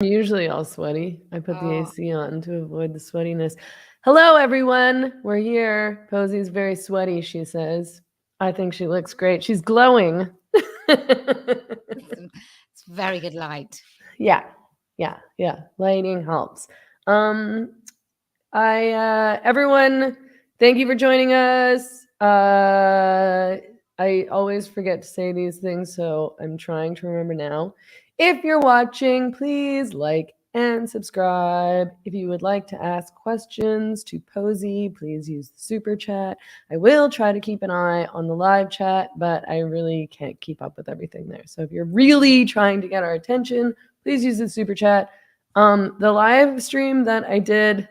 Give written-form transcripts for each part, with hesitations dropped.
Usually all sweaty. I put the AC on to avoid the sweatiness. Hello, everyone. We're here. Posie's very sweaty, she says. I think she looks great. She's glowing. It's very good light. Yeah. Lighting helps. Everyone, thank you for joining us. I always forget to say these things, so I'm trying to remember now. If you're watching, please like and subscribe. If you would like to ask questions to Posie, please use the super chat. I will try to keep an eye on the live chat, but I really can't keep up with everything there. So if you're really trying to get our attention, please use the super chat. The live stream that I did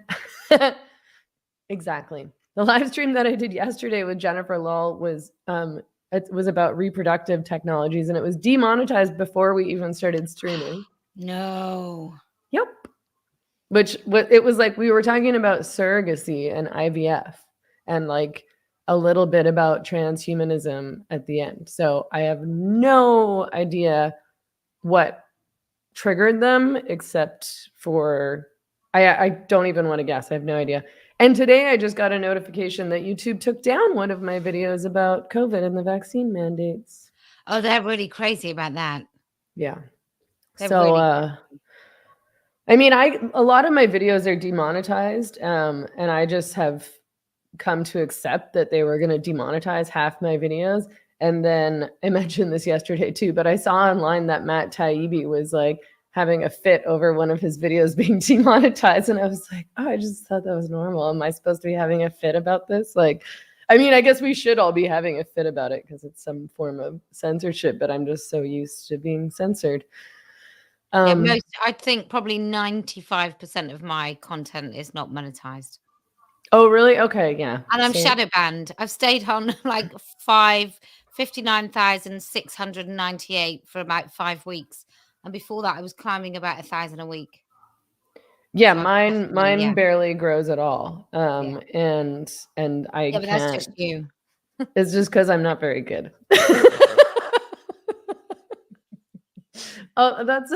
exactly. The live stream that I did yesterday with Jennifer Lull was it was about reproductive technologies, and it was demonetized before we even started streaming. No. Yep. It was like we were talking about surrogacy and IVF and like a little bit about transhumanism at the end. So I have no idea what triggered them except for I don't even want to guess. I have no idea. And today I just got a notification that YouTube took down one of my videos about COVID and the vaccine mandates. Oh, they're really crazy about that. Yeah. They're So really I mean, a lot of my videos are demonetized, and I just have come to accept that they were going to demonetize half my videos. And then I mentioned this yesterday too, but I saw online that Matt Taibbi was like having a fit over one of his videos being demonetized, and I was like, oh, I just thought that was normal. Am I supposed to be having a fit about this? Like, I mean, I guess we should all be having a fit about it because it's some form of censorship, but I'm just so used to being censored. I think probably 95% of my content is not monetized. Oh, really? Okay, yeah. And I'm shadow banned. I've stayed on like 59,698 for about 5 weeks. And before that, I was climbing about 1,000 a week. Yeah, So mine barely grows at all. Yeah. And I Yeah, but that's can't. just you. It's just because I'm not very good. Oh, that's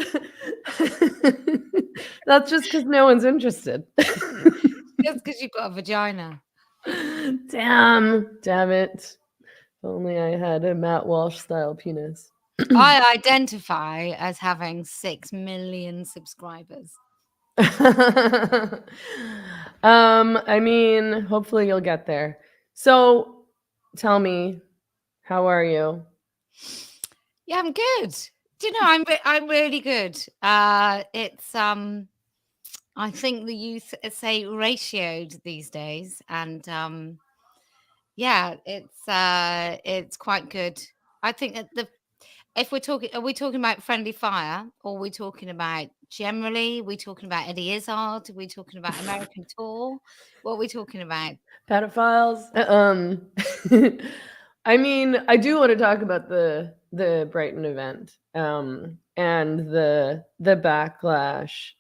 just because no one's interested. Just because you've got a vagina. Damn it. If only I had a Matt Walsh style penis. I identify as having 6 million subscribers. I mean, hopefully you'll get there. So tell me, how are you? Yeah, I'm good. Do you know, I'm really good. It's I think the youth say ratioed these days, and yeah, it's quite good. I think that if are we talking about friendly fire, or are we talking about generally? Are we talking about Eddie Izzard? Are we talking about American Tour? What are we talking about? Pedophiles. I mean, I do want to talk about the Brighton event and the backlash.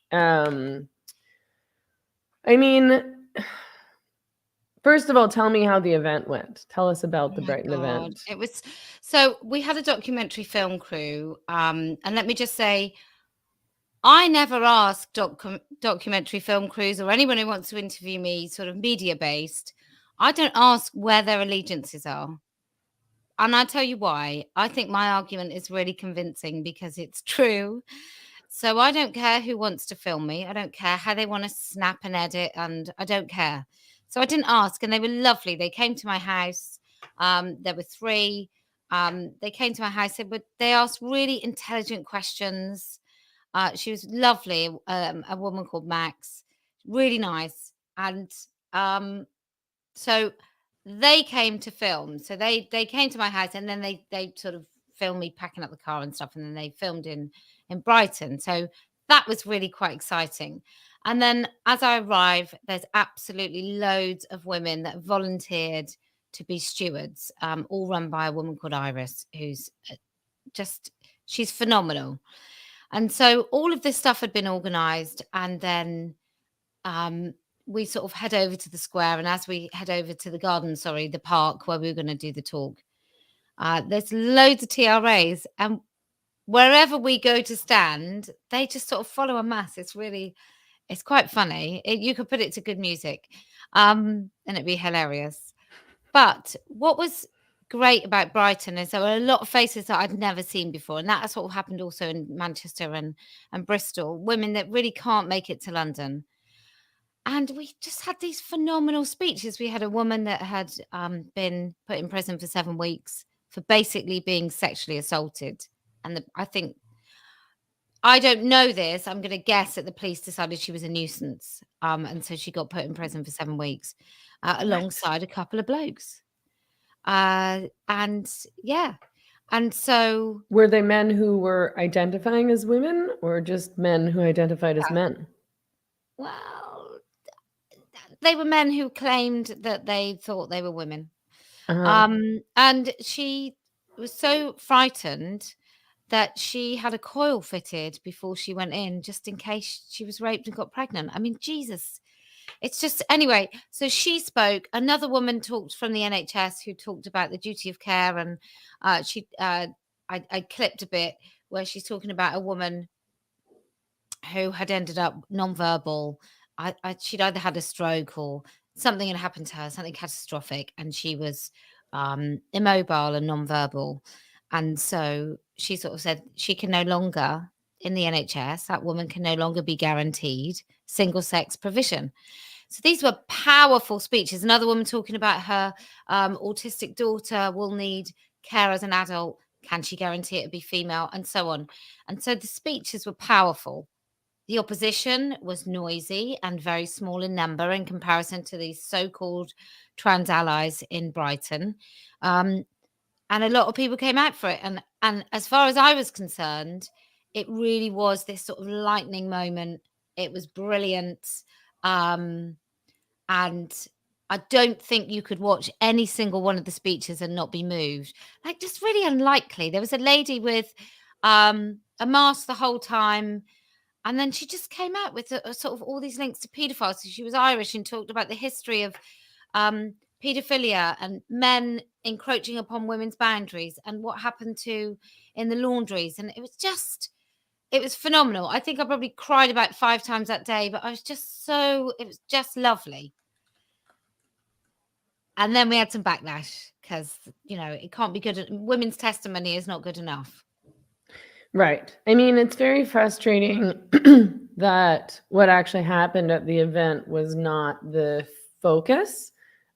I mean, first of all, tell me how the event went. Tell us about the Brighton event. It was so we had a documentary film crew, and let me just say, I never ask documentary film crews or anyone who wants to interview me, sort of media based. I don't ask where their allegiances are. And I'll tell you why. I think my argument is really convincing because it's true. So I don't care who wants to film me. I don't care how they want to snap and edit, and I don't care. So I didn't ask, and they were lovely. They came to my house. There were 3. They came to my house. They asked really intelligent questions. She was lovely, a woman called Max, really nice. And so they came to film. So they came to my house, and then they sort of filmed me packing up the car and stuff, and then they filmed in Brighton. So that was really quite exciting. And then as I arrive, there's absolutely loads of women that volunteered to be stewards, all run by a woman called Iris, who's she's phenomenal. And so all of this stuff had been organized, and then we sort of head over to the square, and as we head over to the garden, the park where we were going to do the talk, there's loads of TRAs, and wherever we go to stand, they just sort of follow a mass. It's quite funny. You could put it to good music, and it'd be hilarious. But what was great about Brighton is there were a lot of faces that I'd never seen before, and that sort of happened also in Manchester and Bristol. Women that really can't make it to London, and we just had these phenomenal speeches. We had a woman that had been put in prison for 7 weeks for basically being sexually assaulted, and I don't know this. I'm going to guess that the police decided she was a nuisance, and so she got put in prison for 7 weeks alongside a couple of blokes. And yeah, and so Were they men who were identifying as women or just men who identified as men? well, they were men who claimed that they thought they were women. Uh-huh. And she was so frightened that she had a coil fitted before she went in, just in case she was raped and got pregnant. I mean, Jesus. It's just anyway. So she spoke. Another woman talked from the NHS who talked about the duty of care, and I clipped a bit where she's talking about a woman who had ended up non-verbal. She'd either had a stroke or something had happened to her, something catastrophic, and she was immobile and non-verbal. And so she sort of said she can no longer, in the NHS, that woman can no longer be guaranteed single-sex provision. So these were powerful speeches. Another woman talking about her autistic daughter will need care as an adult. Can she guarantee it to be female? And so on. And so the speeches were powerful. The opposition was noisy and very small in number in comparison to these so-called trans allies in Brighton. And a lot of people came out for it. And as far as I was concerned, it really was this sort of lightning moment. It was brilliant. And I don't think you could watch any single one of the speeches and not be moved. Like, just really unlikely. There was a lady with a mask the whole time, and then she just came out with a sort of all these links to paedophiles. So she was Irish and talked about the history of paedophilia and men encroaching upon women's boundaries and what happened to in the laundries. And it was phenomenal. I think I probably cried about 5 times that day, but it was just lovely. And then we had some backlash because, it can't be good. Women's testimony is not good enough. Right. I mean, it's very frustrating that what actually happened at the event was not the focus,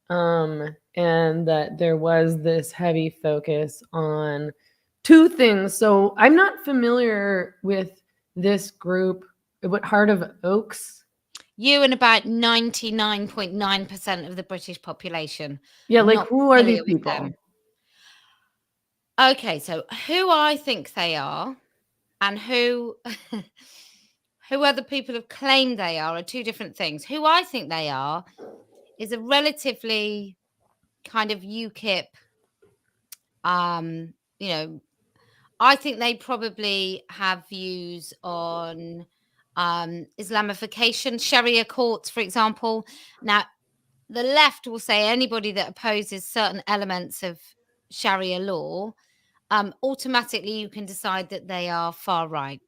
and that there was this heavy focus on 2 things. So I'm not familiar with this group. What, Heart of Oaks? You and about 99.9% of the British population. Yeah, I'm like not who are familiar these with people? them. Okay, so who I think they are and who other people have claimed they are 2 different things. Who I think they are is a relatively kind of UKIP, I think they probably have views on Islamification, Sharia courts, for example. Now, the left will say anybody that opposes certain elements of Sharia law, automatically you can decide that they are far right.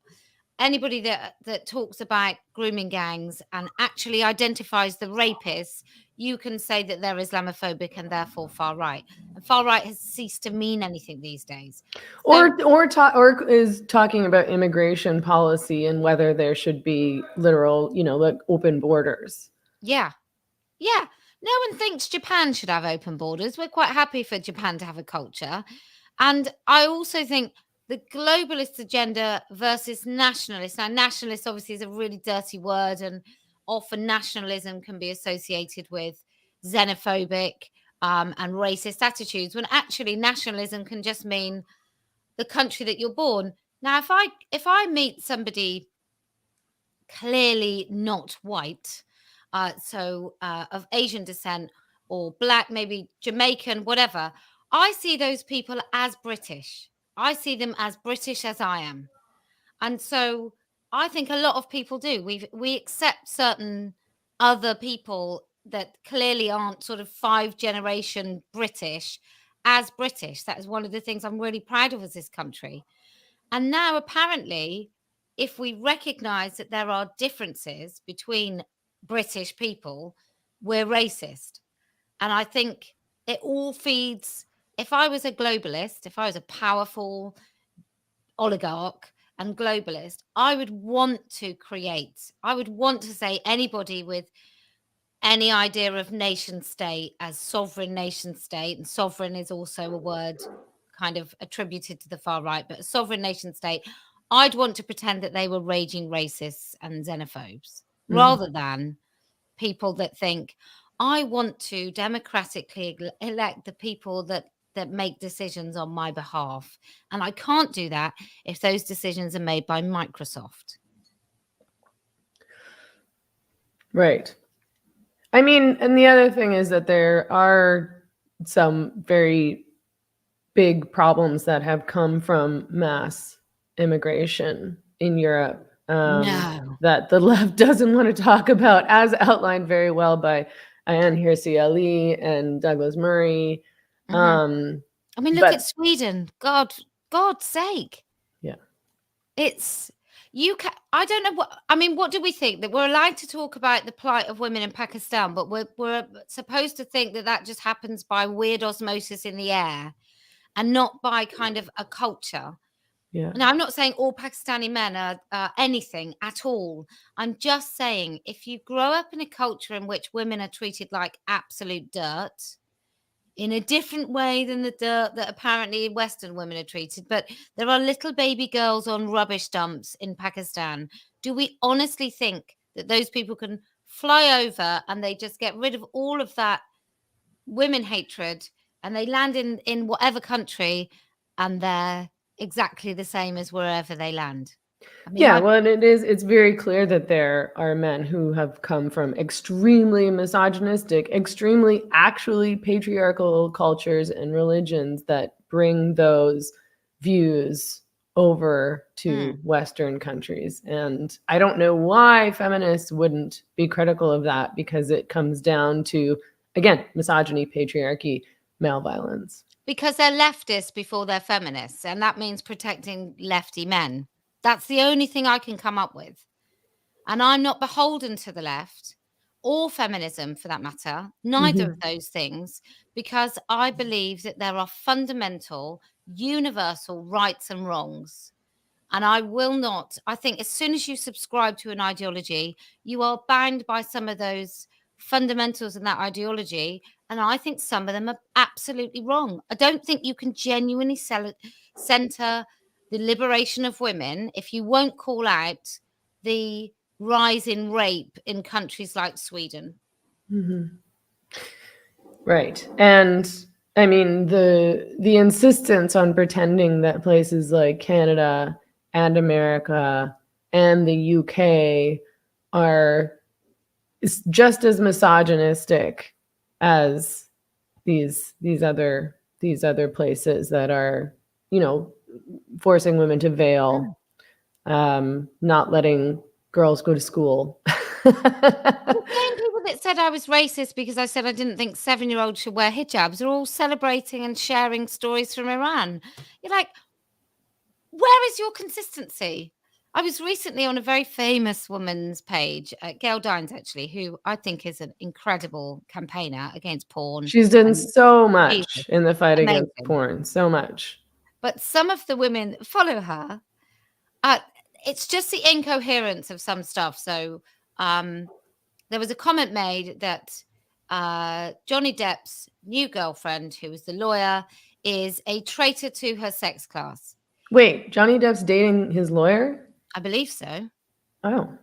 Anybody that talks about grooming gangs and actually identifies the rapists, you can say that they're Islamophobic and therefore far right. And far right has ceased to mean anything these days. Or is talking about immigration policy and whether there should be literal, like open borders. Yeah. No one thinks Japan should have open borders. We're quite happy for Japan to have a culture. And I also think the globalist agenda versus nationalist. Now, nationalist obviously is a really dirty word, and often nationalism can be associated with xenophobic and racist attitudes, when actually nationalism can just mean the country that you're born. Now, if I meet somebody clearly not white, of Asian descent or black, maybe Jamaican, whatever, I see those people as British. I see them as British as I am. And so I think a lot of people do. We accept certain other people that clearly aren't sort of 5-generation British as British. That is one of the things I'm really proud of as this country. And now, apparently, if we recognise that there are differences between British people, we're racist. And I think it all feeds. If I was a globalist, if I was a powerful oligarch and globalist, I would want to say anybody with any idea of nation state as sovereign nation state, and sovereign is also a word kind of attributed to the far right, but a sovereign nation state, I'd want to pretend that they were raging racists and xenophobes rather than people that think, I want to democratically elect the people that make decisions on my behalf. And I can't do that if those decisions are made by Microsoft. Right. I mean, and the other thing is that there are some very big problems that have come from mass immigration in Europe that the left doesn't want to talk about, as outlined very well by Ayaan Hirsi Ali and Douglas Murray. I mean, look at Sweden. God's sake. Yeah. It's I don't know what do we think? That we're allowed to talk about the plight of women in Pakistan, but we're supposed to think that just happens by weird osmosis in the air and not by kind of a culture. Yeah. Now, I'm not saying all Pakistani men are anything at all. I'm just saying if you grow up in a culture in which women are treated like absolute dirt, in a different way than the dirt that apparently Western women are treated. But there are little baby girls on rubbish dumps in Pakistan. Do we honestly think that those people can fly over and they just get rid of all of that women hatred and they land in whatever country and they're exactly the same as wherever they land? I mean, yeah, well, it's very clear that there are men who have come from extremely misogynistic, extremely actually patriarchal cultures and religions that bring those views over to Western countries. And I don't know why feminists wouldn't be critical of that, because it comes down to, again, misogyny, patriarchy, male violence. Because they're leftists before they're feminists, and that means protecting lefty men. That's the only thing I can come up with. And I'm not beholden to the left or feminism for that matter, neither of those things, because I believe that there are fundamental, universal rights and wrongs. And I think as soon as you subscribe to an ideology, you are bound by some of those fundamentals in that ideology. And I think some of them are absolutely wrong. I don't think you can genuinely center the liberation of women if you won't call out the rise in rape in countries like Sweden. Right. And I mean, the insistence on pretending that places like Canada and America and the UK are just as misogynistic as these other places that are, forcing women to veil, not letting girls go to school. The same people that said I was racist because I said I didn't think 7-year-olds should wear hijabs are all celebrating and sharing stories from Iran. You're like, where is your consistency? I was recently on a very famous woman's page, Gail Dines, actually, who I think is an incredible campaigner against porn. She's done so much in the fight against porn, so much. But some of the women that follow her, it's just the incoherence of some stuff. So there was a comment made that Johnny Depp's new girlfriend, who was the lawyer, is a traitor to her sex class. Wait, Johnny Depp's dating his lawyer? I believe so. Oh.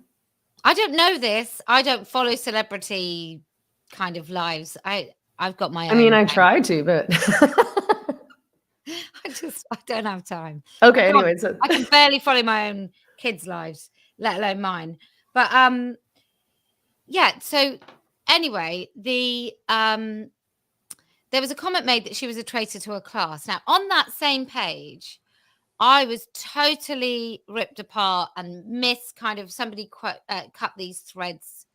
I don't know this. I don't follow celebrity kind of lives. I've got my own. I mean, I try to, but I don't have time. Okay, anyway. So I can barely follow my own kids' lives, let alone mine. But yeah, so anyway, there was a comment made that she was a traitor to her class. Now, on that same page, I was totally ripped apart and somebody cut these threads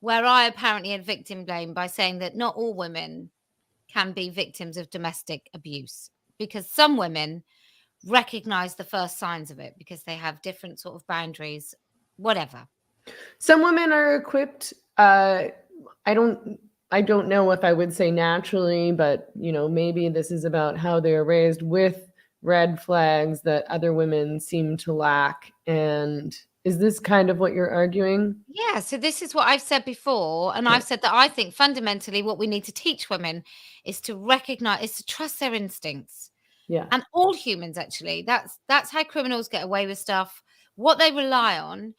where I apparently had victim blamed by saying that not all women can be victims of domestic abuse, because some women recognize the first signs of it because they have different sort of boundaries, whatever. Some women are equipped. I don't know if I would say naturally, but maybe this is about how they're raised with red flags that other women seem to lack. And is this kind of what you're arguing? Yeah, so this is what I've said before, and I've said that I think fundamentally what we need to teach women is to recognize, is to trust their instincts. Yeah. And all humans, actually. That's how criminals get away with stuff. What they rely on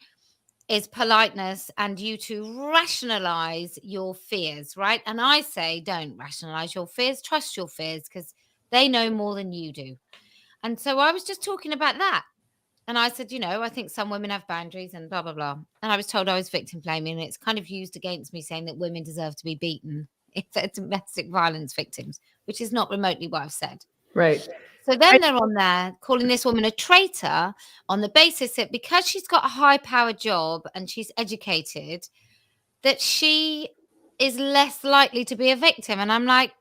is politeness and you to rationalize your fears, right? And I say, don't rationalize your fears, trust your fears, because they know more than you do. And so I was just talking about that. And I said, I think some women have boundaries and blah, blah, blah. And I was told I was victim blaming. And it's kind of used against me saying that women deserve to be beaten if they're domestic violence victims, which is not remotely what I've said. Right. So then they're on there calling this woman a traitor on the basis that because she's got a high-powered job and she's educated, that she is less likely to be a victim. And I'm like,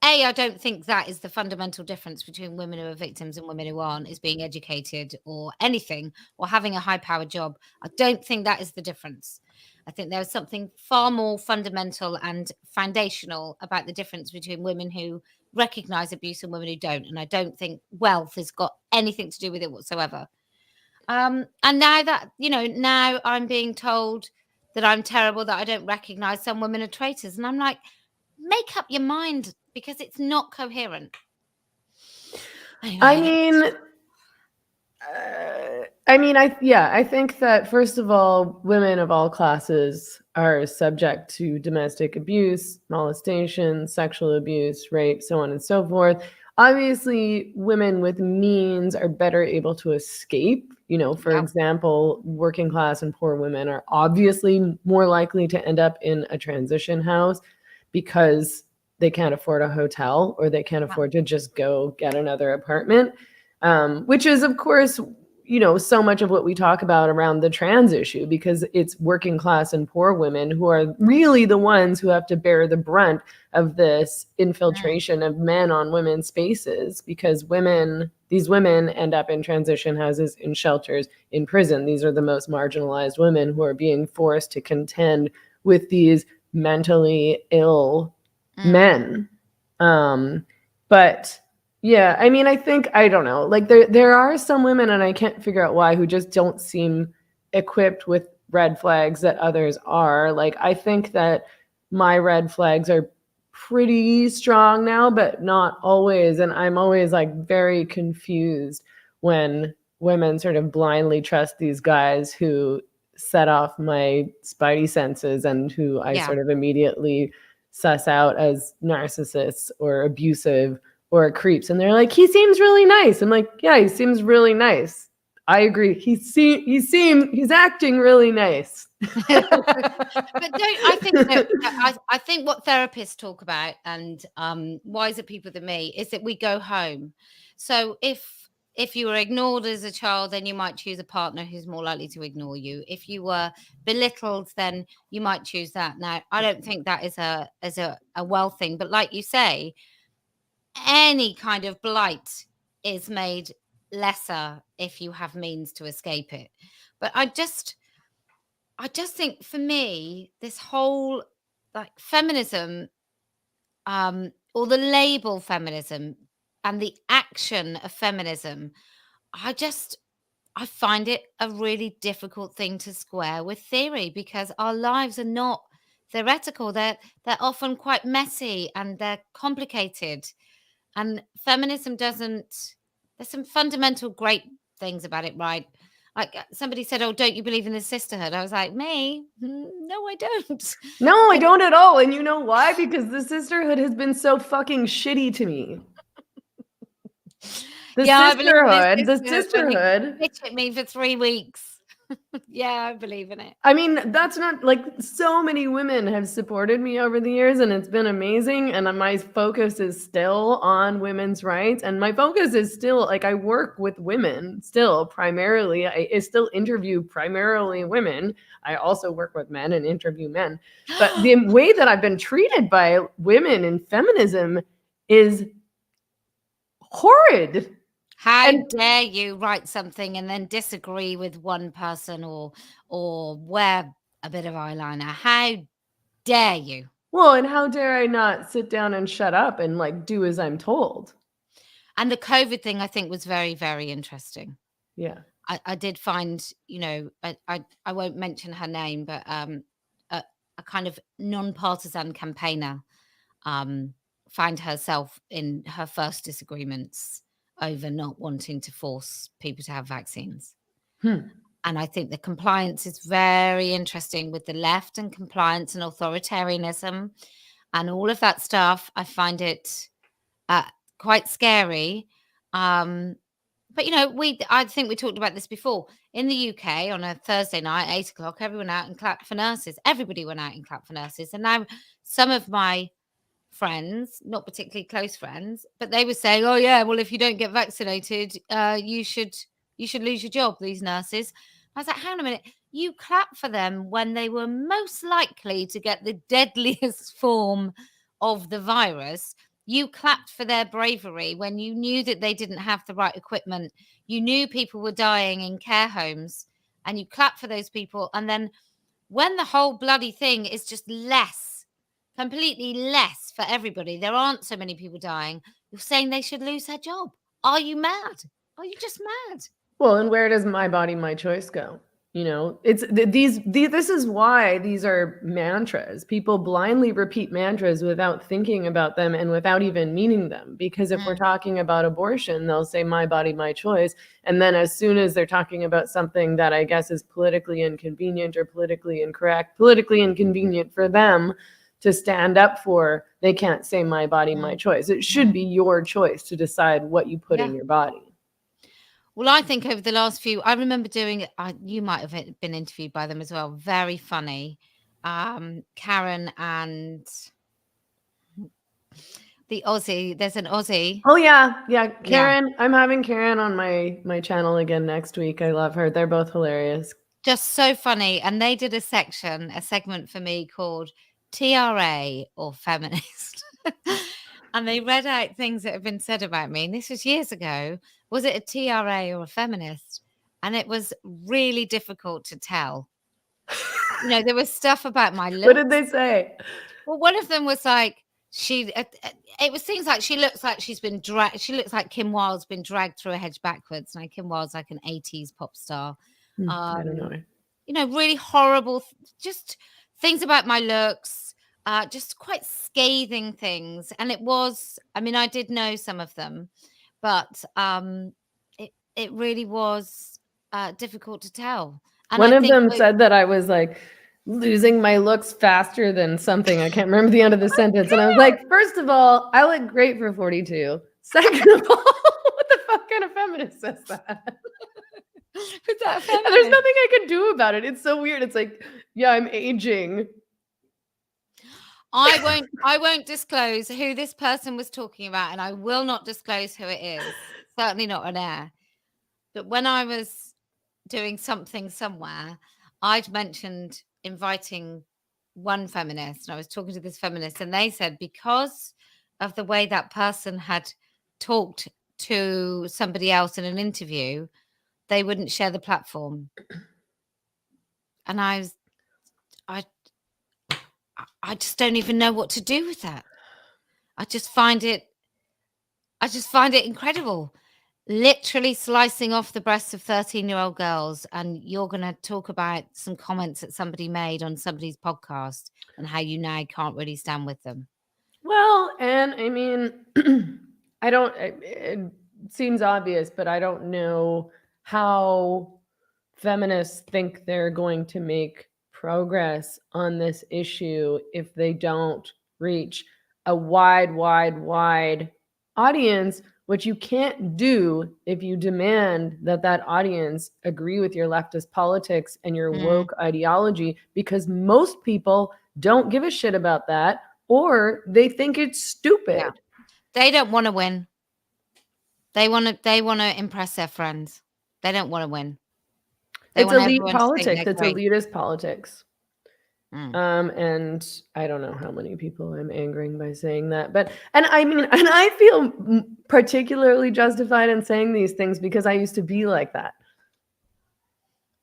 I don't think that is the fundamental difference between women who are victims and women who aren't, is being educated or anything or having a high-powered job. I don't think that is the difference. I think there's something far more fundamental and foundational about the difference between women who recognize abuse and women who don't. And I don't think wealth has got anything to do with it whatsoever. And now that, now I'm being told that I'm terrible, that I don't recognize some women are traitors. And I'm like, make up your mind, because it's not coherent. Anyway. I think that, first of all, women of all classes are subject to domestic abuse, molestation, sexual abuse, rape, so on and so forth. Obviously, women with means are better able to escape. For example, working class and poor women are obviously more likely to end up in a transition house because they can't afford a hotel or they can't afford to just go get another apartment, which is, of course, so much of what we talk about around the trans issue, because it's working class and poor women who are really the ones who have to bear the brunt of this infiltration of men on women's spaces, because these women end up in transition houses, in shelters, in prison. These are the most marginalized women who are being forced to contend with these mentally ill men. But yeah, I think, I don't know, like there are some women, and I can't figure out why, who just don't seem equipped with red flags that others are. Like, I think that my red flags are pretty strong now, but not always. And I'm always like very confused when women sort of blindly trust these guys who set off my spidey senses and who I sort of immediately suss out as narcissists or abusive or creeps. And they're like, he seems really nice. I'm like, yeah, he seems really nice. I agree. He's acting really nice. But I think what therapists talk about, and wiser people than me, is that we go home. So if you were ignored as a child, then you might choose a partner who's more likely to ignore you. If you were belittled, then you might choose that. Now, I don't think that is a wealth thing, but like you say, any kind of blight is made lesser if you have means to escape it. But I just think, for me, this whole like feminism, or the label feminism and the action of feminism, I find it a really difficult thing to square with theory, because our lives are not theoretical. They're often quite messy and they're complicated. And feminism there's some fundamental great things about it, right? Like somebody said, oh, don't you believe in the sisterhood? I was like, me? No, I don't. No, I don't at all. And you know why? Because the sisterhood has been so fucking shitty to me. The sisterhood. Bitch at me for 3 weeks. Yeah, I believe in it. I mean, that's not like, so many women have supported me over the years, and it's been amazing. And my focus is still on women's rights. And my focus is still, like, I work with women still primarily. I still interview primarily women. I also work with men and interview men. But the way that I've been treated by women in feminism is horrid. How dare you write something and then disagree with one person or wear a bit of eyeliner? How dare you? Well, and how dare I not sit down and shut up and like do as I'm told? And the COVID thing, I think, was very, very interesting. Yeah. I did find, I won't mention her name, but a kind of non-partisan campaigner find herself in her first disagreements over not wanting to force people to have vaccines. And I think the compliance is very interesting with the left, and compliance and authoritarianism and all of that stuff. I find it quite scary. But I think we talked about this before. In the UK, on a Thursday night, 8:00, everyone out and clapped for nurses. Everybody went out and clapped for nurses. And now some of my friends, not particularly close friends, but they were saying, "Oh yeah, well, if you don't get vaccinated, you should lose your job." These nurses. I was like, "Hang on a minute. You clap for them when they were most likely to get the deadliest form of the virus. You clapped for their bravery when you knew that they didn't have the right equipment. You knew people were dying in care homes, and you clapped for those people. And then when the whole bloody thing is just less, completely less for everybody, there aren't so many people dying, you're saying they should lose their job. Are you mad? Are you just mad?" Well, and where does my body, my choice go? It's these. This is why these are mantras. People blindly repeat mantras without thinking about them and without even meaning them. Because if we're talking about abortion, they'll say my body, my choice. And then as soon as they're talking about something that I guess is politically inconvenient or politically incorrect, politically inconvenient for them to stand up for, they can't say my body, my choice. It should be your choice to decide what you put in your body. Well, I think over the last I remember doing it. You might have been interviewed by them as well. Very funny. Karen and the Aussie. There's an Aussie. Oh yeah. Karen. I'm having Karen on my channel again next week. I love her. They're both hilarious. Just so funny. And they did a segment for me called TRA or Feminist. And they read out things that have been said about me. And this was years ago. Was it a TRA or a feminist? And it was really difficult to tell. There was stuff about my looks. What did they say? Well, one of them was like, it was things like she looks like she's been dragged. She looks like Kim Wilde's been dragged through a hedge backwards. Now Kim Wilde's like an 80s pop star. I don't know. Really horrible, just things about my looks, just quite scathing things. And it was, I did know some of them, but it really was difficult to tell. And one of them said that I was like losing my looks faster than something. I can't remember the end of the sentence. And I was like, first of all, I look great for 42. Second of all, what the fuck kind of feminist says that? There's nothing I can do about it. It's so weird. It's like, yeah, I'm aging. I won't disclose who this person was talking about, and I will not disclose who it is. Certainly not on air. But when I was doing something somewhere, I'd mentioned inviting one feminist, and I was talking to this feminist, and they said because of the way that person had talked to somebody else in an interview, they wouldn't share the platform. And I just don't even know what to do with that. I just find it incredible. Literally slicing off the breasts of 13-year-old girls, and you're going to talk about some comments that somebody made on somebody's podcast and how you now can't really stand with them. Well, and it seems obvious, but I don't know how feminists think they're going to make progress on this issue if they don't reach a wide audience, which you can't do if you demand that audience agree with your leftist politics and your woke ideology, because most people don't give a shit about that, or they think it's stupid. Yeah. They don't want to win. They want to impress their friends. They don't want to win. It's elite politics. It's elitist politics. And I don't know how many people I'm angering by saying that, but, and I mean, and I feel particularly justified in saying these things because I used to be like that.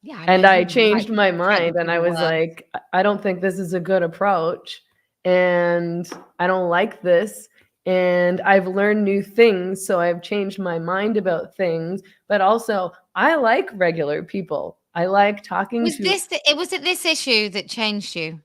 Yeah, And I changed my mind and I was worse. like, I don't think this is a good approach. And I don't like this. And I've learned new things. So I've changed my mind about things. But also, I like regular people. I like talking Was to. was it this issue that changed you?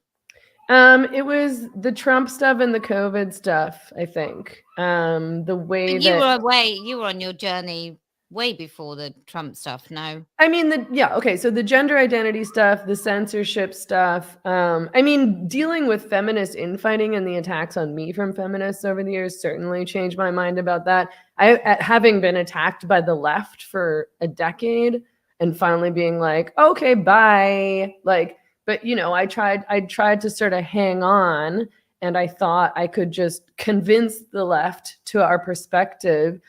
It was the Trump stuff and the COVID stuff, I think. The way But you were on your journey way before the Trump stuff, no? I mean, okay, so the gender identity stuff, the censorship stuff. I mean, dealing with feminist infighting and the attacks on me from feminists over the years certainly changed my mind about that. Having been attacked by the left for a decade and finally being like, okay, bye. Like, but I tried to sort of hang on, and I thought I could just convince the left to our perspective.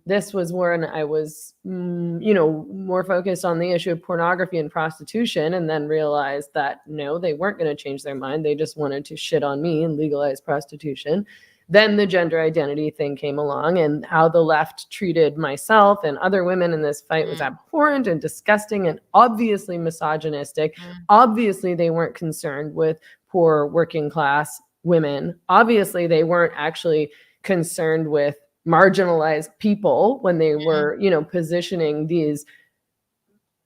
This was when I was, more focused on the issue of pornography and prostitution, and then realized that no, they weren't going to change their mind. They just wanted to shit on me and legalize prostitution. Then the gender identity thing came along, and how the left treated myself and other women in this fight was abhorrent and disgusting and obviously misogynistic. Obviously, they weren't concerned with poor working class women. Obviously, they weren't actually concerned with marginalized people when they were, positioning these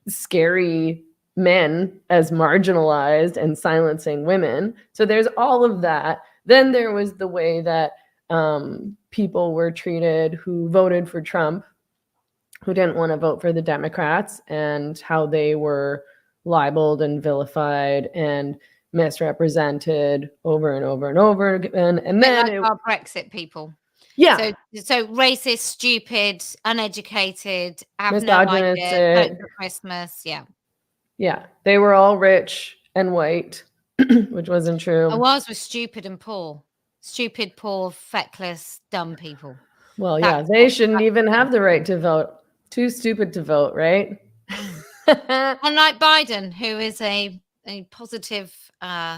scary men as marginalized and silencing women. So there's all of that. Then there was the way that people were treated who voted for Trump, who didn't want to vote for the Democrats, and how they were libeled and vilified and misrepresented over and over and over again. And then our Brexit people. Yeah. So racist, stupid, uneducated, have no idea, vote for Christmas. Yeah. Yeah. They were all rich and white, which wasn't true. Ours was stupid and poor. Stupid, poor, feckless, dumb people. Well, yeah, they shouldn't even have the right to vote. Too stupid to vote, right? Unlike Biden, who is a positive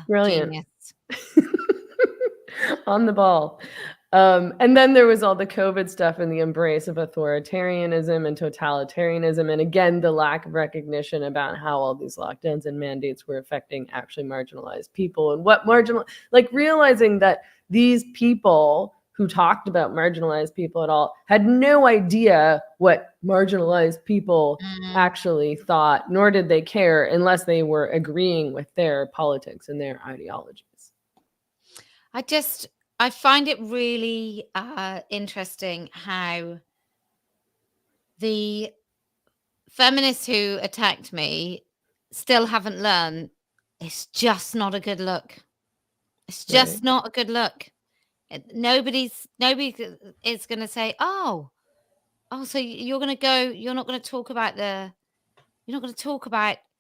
Brilliant. genius. On the ball. And then there was all the COVID stuff and the embrace of authoritarianism and totalitarianism. And again, the lack of recognition about how all these lockdowns and mandates were affecting actually marginalized people, and what realizing that these people who talked about marginalized people at all had no idea what marginalized people actually thought, nor did they care unless they were agreeing with their politics and their ideologies. I find it really interesting how the feminists who attacked me still haven't learned it's just not a good look. It's just not a good look. Nobody is going to say, oh, so you're going to go, you're not going to talk about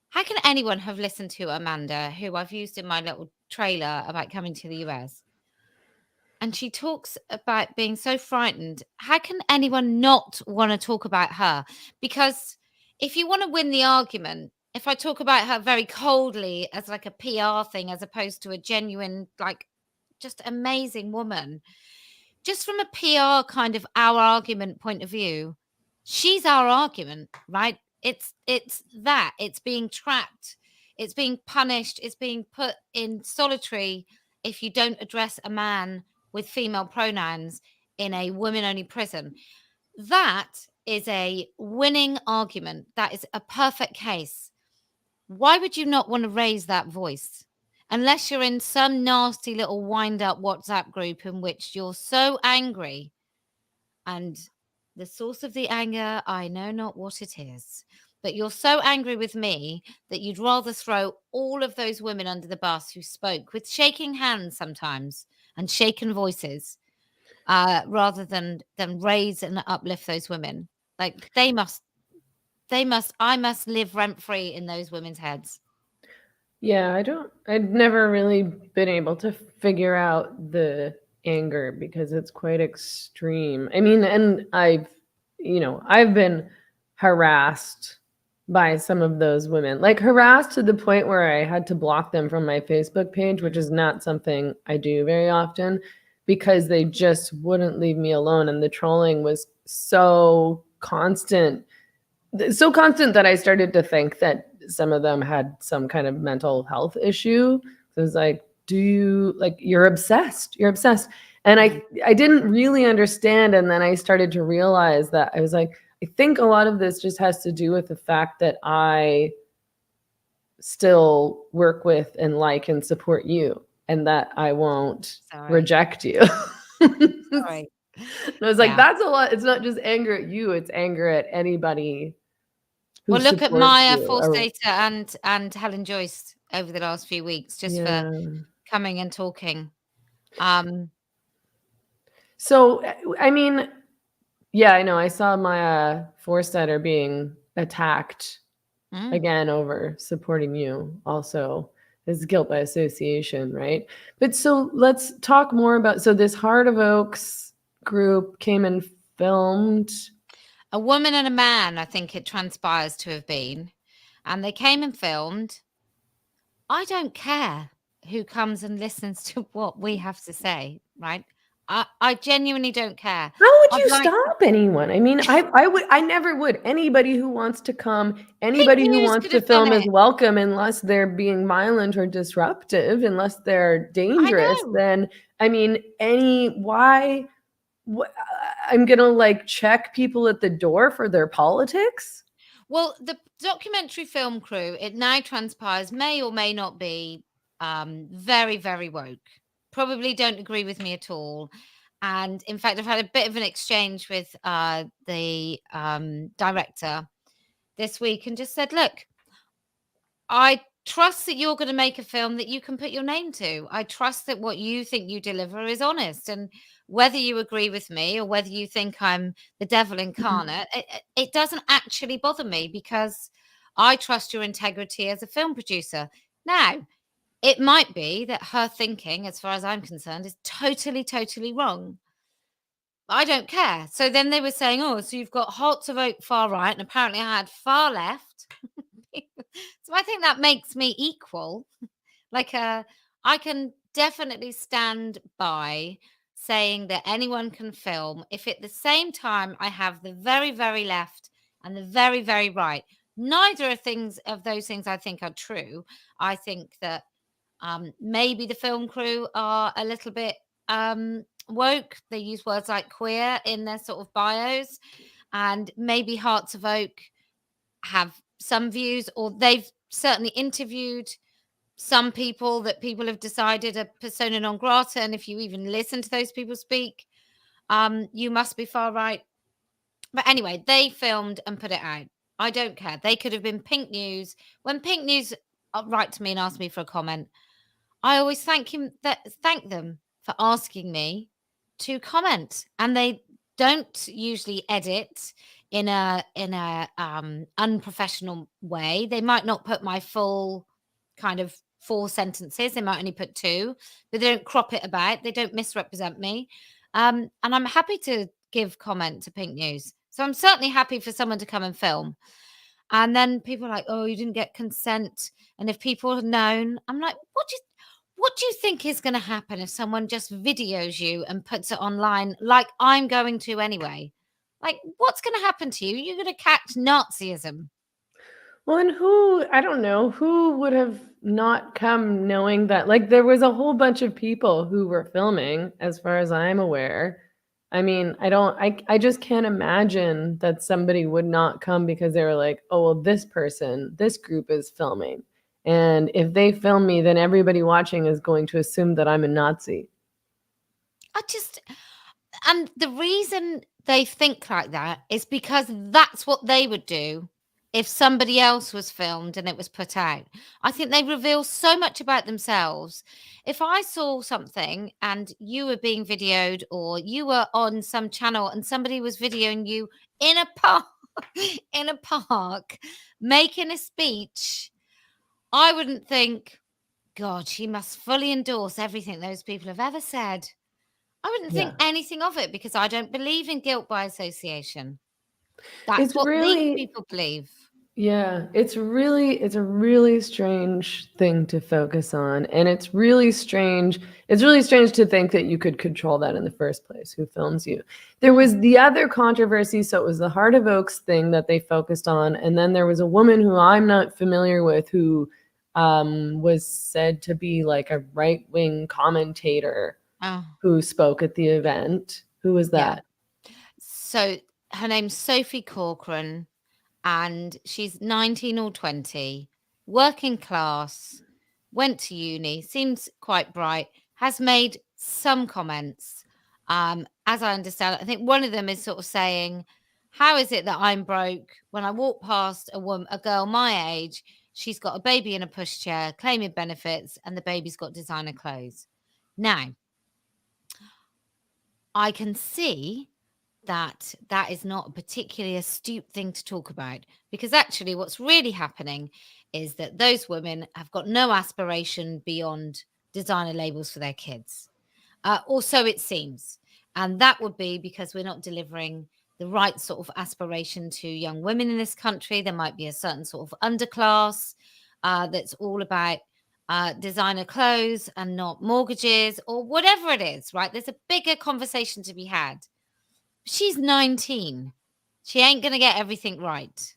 how can anyone have listened to Amanda, who I've used in my little trailer about coming to the US? And she talks about being so frightened. How can anyone not want to talk about her? Because if you want to win the argument, if I talk about her very coldly as like a PR thing, as opposed to a genuine, like just amazing woman, just from a PR kind of our argument point of view, she's our argument, right? It's that. It's being trapped. It's being punished. It's being put in solitary if you don't address a man with female pronouns in a women-only prison. That is a winning argument. That is a perfect case. Why would you not want to raise that voice? Unless you're in some nasty little wind-up WhatsApp group in which you're so angry, and the source of the anger, I know not what it is, but you're so angry with me that you'd rather throw all of those women under the bus who spoke with shaking hands sometimes and shaken voices, rather than raise and uplift those women. Like I must live rent-free in those women's heads. Yeah, I'd never really been able to figure out the anger because it's quite extreme. I mean, and I've been harassed by some of those women, like harassed to the point where I had to block them from my Facebook page, which is not something I do very often, because they just wouldn't leave me alone. And the trolling was so constant that I started to think that some of them had some kind of mental health issue. So it was like, you're obsessed. You're obsessed. And I didn't really understand. And then I started to realize that I was like, I think a lot of this just has to do with the fact that I still work with and like and support you, and that I won't reject you. Sorry. And I was like, that's a lot. It's not just anger at you, it's anger at anybody who Well, look at supports Maya you. Forstater and Helen Joyce over the last few weeks, just for coming and talking. So, I mean, yeah, I know. I saw Maya Forstater being attacked again over supporting you, also as guilt by association, right? But so let's talk more about, so this Heart of Oaks group came and filmed. A woman and a man, I think it transpires to have been. And they came and filmed. I don't care who comes and listens to what we have to say, right? I genuinely don't care. How would you stop anyone? I mean, I never would. Anybody who wants to come, anybody who wants to film is welcome, unless they're being violent or disruptive, unless they're dangerous. Then, I mean, I'm gonna like check people at the door for their politics. Well, the documentary film crew, it now transpires, may or may not be very, very woke. Probably don't agree with me at all. And in fact, I've had a bit of an exchange with the director this week and just said, look, I trust that you're going to make a film that you can put your name to. I trust that what you think you deliver is honest. And whether you agree with me or whether you think I'm the devil incarnate, it doesn't actually bother me, because I trust your integrity as a film producer. Now, it might be that her thinking, as far as I'm concerned, is totally, totally wrong. I don't care. So then they were saying, oh, so you've got Hearts of Oak far right, and apparently I had far left. So I think that makes me equal. Like, I can definitely stand by saying that anyone can film if at the same time I have the very, very left and the very, very right. Neither of those things I think are true. I think that maybe the film crew are a little bit woke. They use words like queer in their sort of bios, and maybe Hearts of Oak have some views, or they've certainly interviewed some people that people have decided are persona non grata. And if you even listen to those people speak, you must be far right. But anyway, they filmed and put it out. I don't care. They could have been Pink News. When Pink News write to me and ask me for a comment, I always thank them for asking me to comment. And they don't usually edit in a unprofessional way. They might not put my full kind of 4 sentences. They might only put 2, but they don't crop it about. They don't misrepresent me. And I'm happy to give comment to Pink News. So I'm certainly happy for someone to come and film. And then people are like, oh, you didn't get consent. And if people had known, I'm like, what do you think is going to happen if someone just videos you and puts it online, like I'm going to anyway? Like, what's going to happen to you? You're going to catch Nazism. Well, and I don't know, who would have not come knowing that, like, there was a whole bunch of people who were filming, as far as I'm aware. I mean, I just can't imagine that somebody would not come because they were like, oh, well, this group is filming. And if they film me, then everybody watching is going to assume that I'm a Nazi. And the reason they think like that is because that's what they would do if somebody else was filmed and it was put out. I think they reveal so much about themselves. If I saw something and you were being videoed, or you were on some channel and somebody was videoing you in a park making a speech, I wouldn't think, God, she must fully endorse everything those people have ever said. I wouldn't think anything of it, because I don't believe in guilt by association. That's what these people believe. Yeah, it's a really strange thing to focus on. And it's really strange to think that you could control that in the first place, who films you. There was the other controversy, so it was the Heart of Oaks thing that they focused on, and then there was a woman who I'm not familiar with who was said to be like a right-wing commentator who spoke at the event. Who was that? Yeah. So her name's Sophie Corcoran, and she's 19 or 20, working class, went to uni, seems quite bright, has made some comments. As I understand it, I think one of them is sort of saying, how is it that I'm broke when I walk past a girl my age, she's got a baby in a pushchair, claiming benefits, and the baby's got designer clothes. Now, I can see that is not a particularly astute thing to talk about, because actually what's really happening is that those women have got no aspiration beyond designer labels for their kids, or so it seems. And that would be because we're not delivering the right sort of aspiration to young women in this country. There might be a certain sort of underclass that's all about designer clothes and not mortgages or whatever it is, right? There's a bigger conversation to be had. She's 19. She ain't going to get everything right.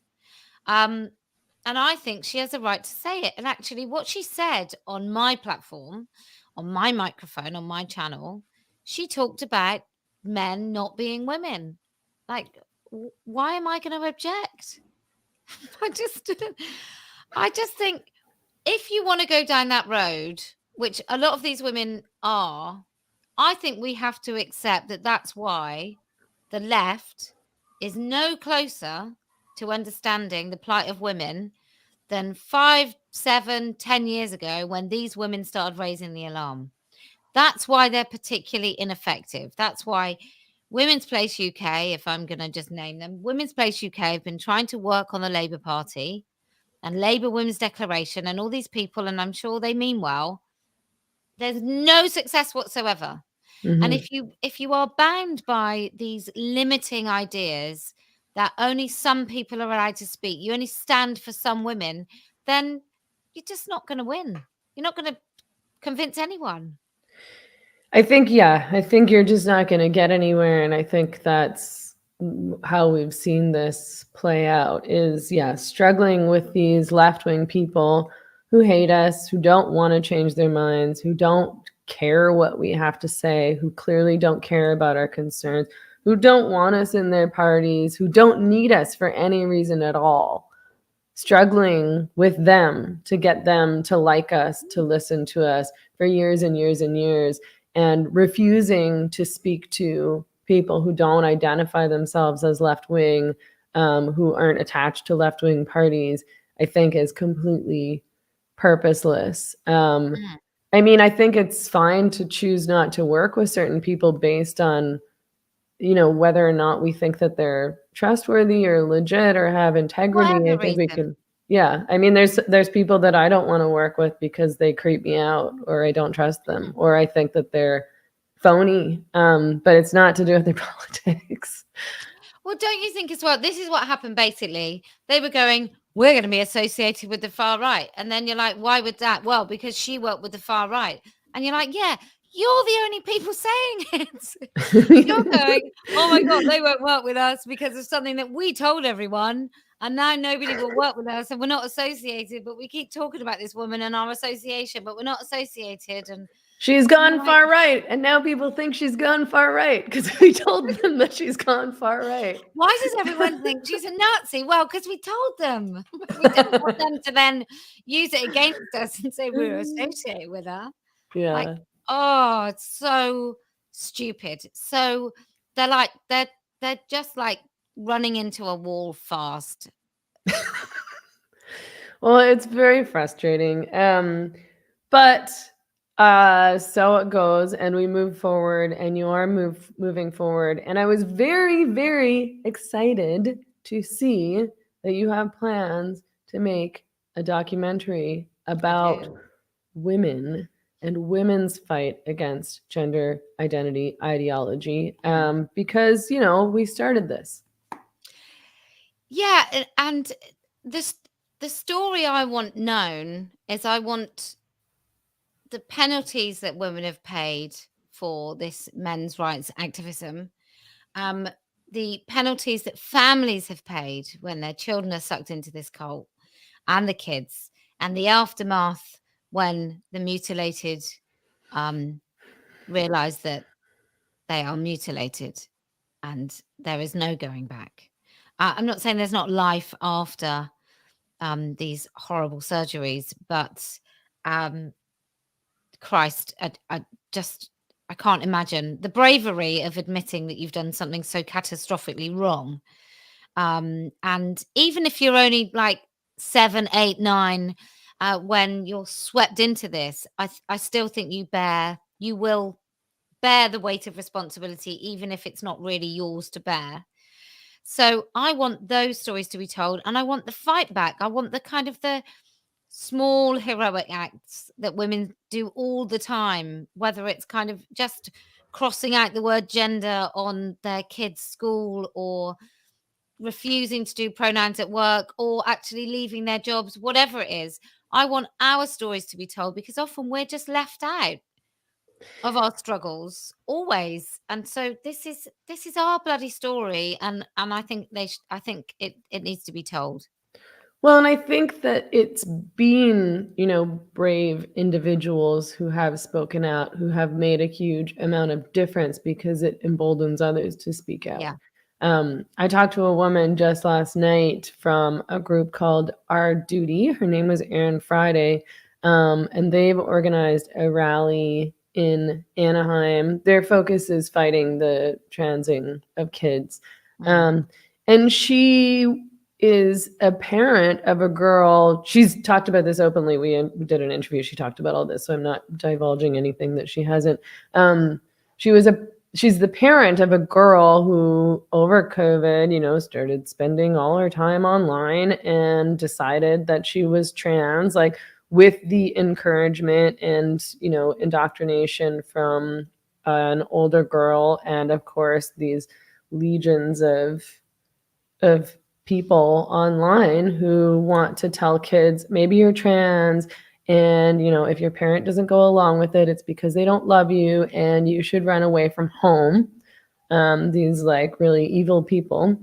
And I think she has a right to say it. And actually, what she said on my platform, on my microphone, on my channel, she talked about men not being women. Like, why am I going to object? I just think if you want to go down that road, which a lot of these women are, I think we have to accept that that's why the left is no closer to understanding the plight of women than 5, 7, 10 years ago when these women started raising the alarm. That's why they're particularly ineffective. That's why Women's Place UK, if I'm going to just name them, Women's Place UK have been trying to work on the Labour Party and Labour Women's Declaration and all these people, and I'm sure they mean well. There's no success whatsoever. Mm-hmm. And if you are bound by these limiting ideas that only some people are allowed to speak, you only stand for some women, then you're just not going to win. You're not going to convince anyone. I think you're just not going to get anywhere. And I think that's how we've seen this play out is, struggling with these left-wing people who hate us, who don't want to change their minds, who don't care what we have to say, who clearly don't care about our concerns, who don't want us in their parties, who don't need us for any reason at all. Struggling with them to get them to like us, to listen to us for years and years and years, and refusing to speak to people who don't identify themselves as left-wing, who aren't attached to left-wing parties, I think is completely purposeless. I mean, I think it's fine to choose not to work with certain people based on, whether or not we think that they're trustworthy or legit or have integrity. Whatever I think we reason. can, I mean, there's people that I don't want to work with because they creep me out or I don't trust them or I think that they're phony. But it's not to do with their politics. Well, don't you think as well, this is what happened basically. They were going, we're going to be associated with the far right. And then you're like, why would that? Well, because she worked with the far right. And you're like, yeah, you're the only people saying it. You're going, oh my God, they won't work with us because of something that we told everyone. And now nobody will work with us and we're not associated. But we keep talking about this woman and our association, but we're not associated. And she's gone far right. And now people think she's gone far right because we told them that she's gone far right. Why does everyone think she's a Nazi? Well, because we told them. We didn't want them to then use it against us and say we were associated with her. Yeah. Like, oh, it's so stupid. So they're just like running into a wall fast. Well, it's very frustrating. But so it goes, and we move forward, and you are moving forward. And I was very, very excited to see that you have plans to make a documentary about women and women's fight against gender identity ideology, because we started this. Yeah, and the story I want known is I want the penalties that women have paid for this men's rights activism, the penalties that families have paid when their children are sucked into this cult, and the kids, and the aftermath when the mutilated realize that they are mutilated and there is no going back. I'm not saying there's not life after these horrible surgeries, but Christ, I can't imagine the bravery of admitting that you've done something so catastrophically wrong. And even if you're only like 7, 8, 9, when you're swept into this, I still think you will bear the weight of responsibility, even if it's not really yours to bear. So I want those stories to be told, and I want the fight back. I want the kind of the small heroic acts that women do all the time, whether it's kind of just crossing out the word gender on their kids' school, or refusing to do pronouns at work, or actually leaving their jobs, whatever it is. I want our stories to be told, because often we're just left out of our struggles always. And so this is our bloody story, and I think I think it needs to be told. Well, and I think that it's been, brave individuals who have spoken out, who have made a huge amount of difference, because it emboldens others to speak out. Yeah. I talked to a woman just last night from a group called Our Duty. Her name was Erin Friday, and they've organized a rally in Anaheim. Their focus is fighting the transing of kids. And she is a parent of a girl. She's talked about this openly. We did an interview. She talked about all this, so I'm not divulging anything that she hasn't. She's the parent of a girl who, over COVID, started spending all her time online and decided that she was trans, like with the encouragement and, indoctrination from an older girl. And of course, these legions of people online who want to tell kids, maybe you're trans, and if your parent doesn't go along with it, it's because they don't love you and you should run away from home. These like really evil people.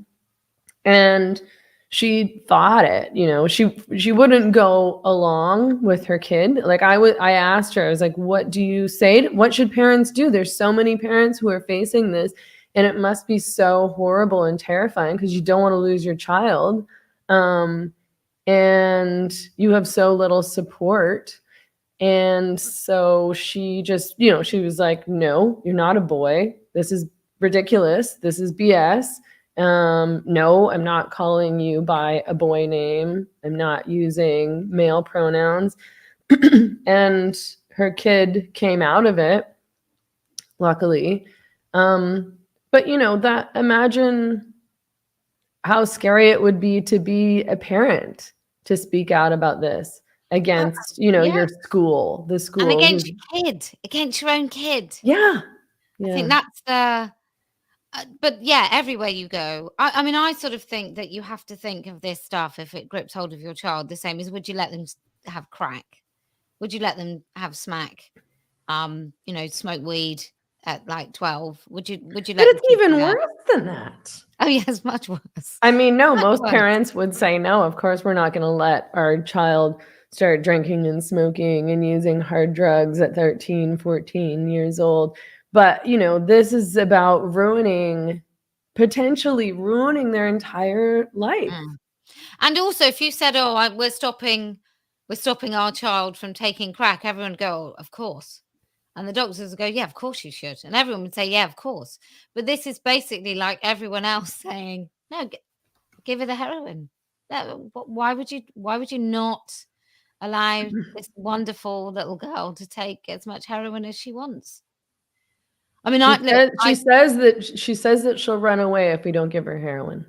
And she fought it. She wouldn't go along with her kid. Like I asked her, I was like, what do you say? What should parents do? There's so many parents who are facing this, and it must be so horrible and terrifying, because you don't want to lose your child. And you have so little support. And so she just, she was like, no, you're not a boy. This is ridiculous. This is BS. No, I'm not calling you by a boy name. I'm not using male pronouns. And her kid came out of it, luckily. But that, imagine how scary it would be to be a parent, to speak out about this against, your school, the school. And against your kid, against your own kid. Yeah. I think that's the, but yeah, everywhere you go. I mean, I sort of think that you have to think of this stuff, if it grips hold of your child, the same as, would you let them have crack? Would you let them have smack? Smoke weed at like 12? Would you let? But it's even worse than that. Oh yeah, it's much worse. I mean, no, most parents would say no. Of course, we're not going to let our child start drinking and smoking and using hard drugs at 13, 14 years old. But, this is about potentially ruining their entire life. And also, if you said, oh, we're stopping our child from taking crack, everyone would go, oh, of course. And the doctors would go, yeah, of course you should. And everyone would say, yeah, of course. But this is basically like everyone else saying, no, give her the heroin. Why would you not allow this wonderful little girl to take as much heroin as she wants? I mean, she says that she'll run away if we don't give her heroin.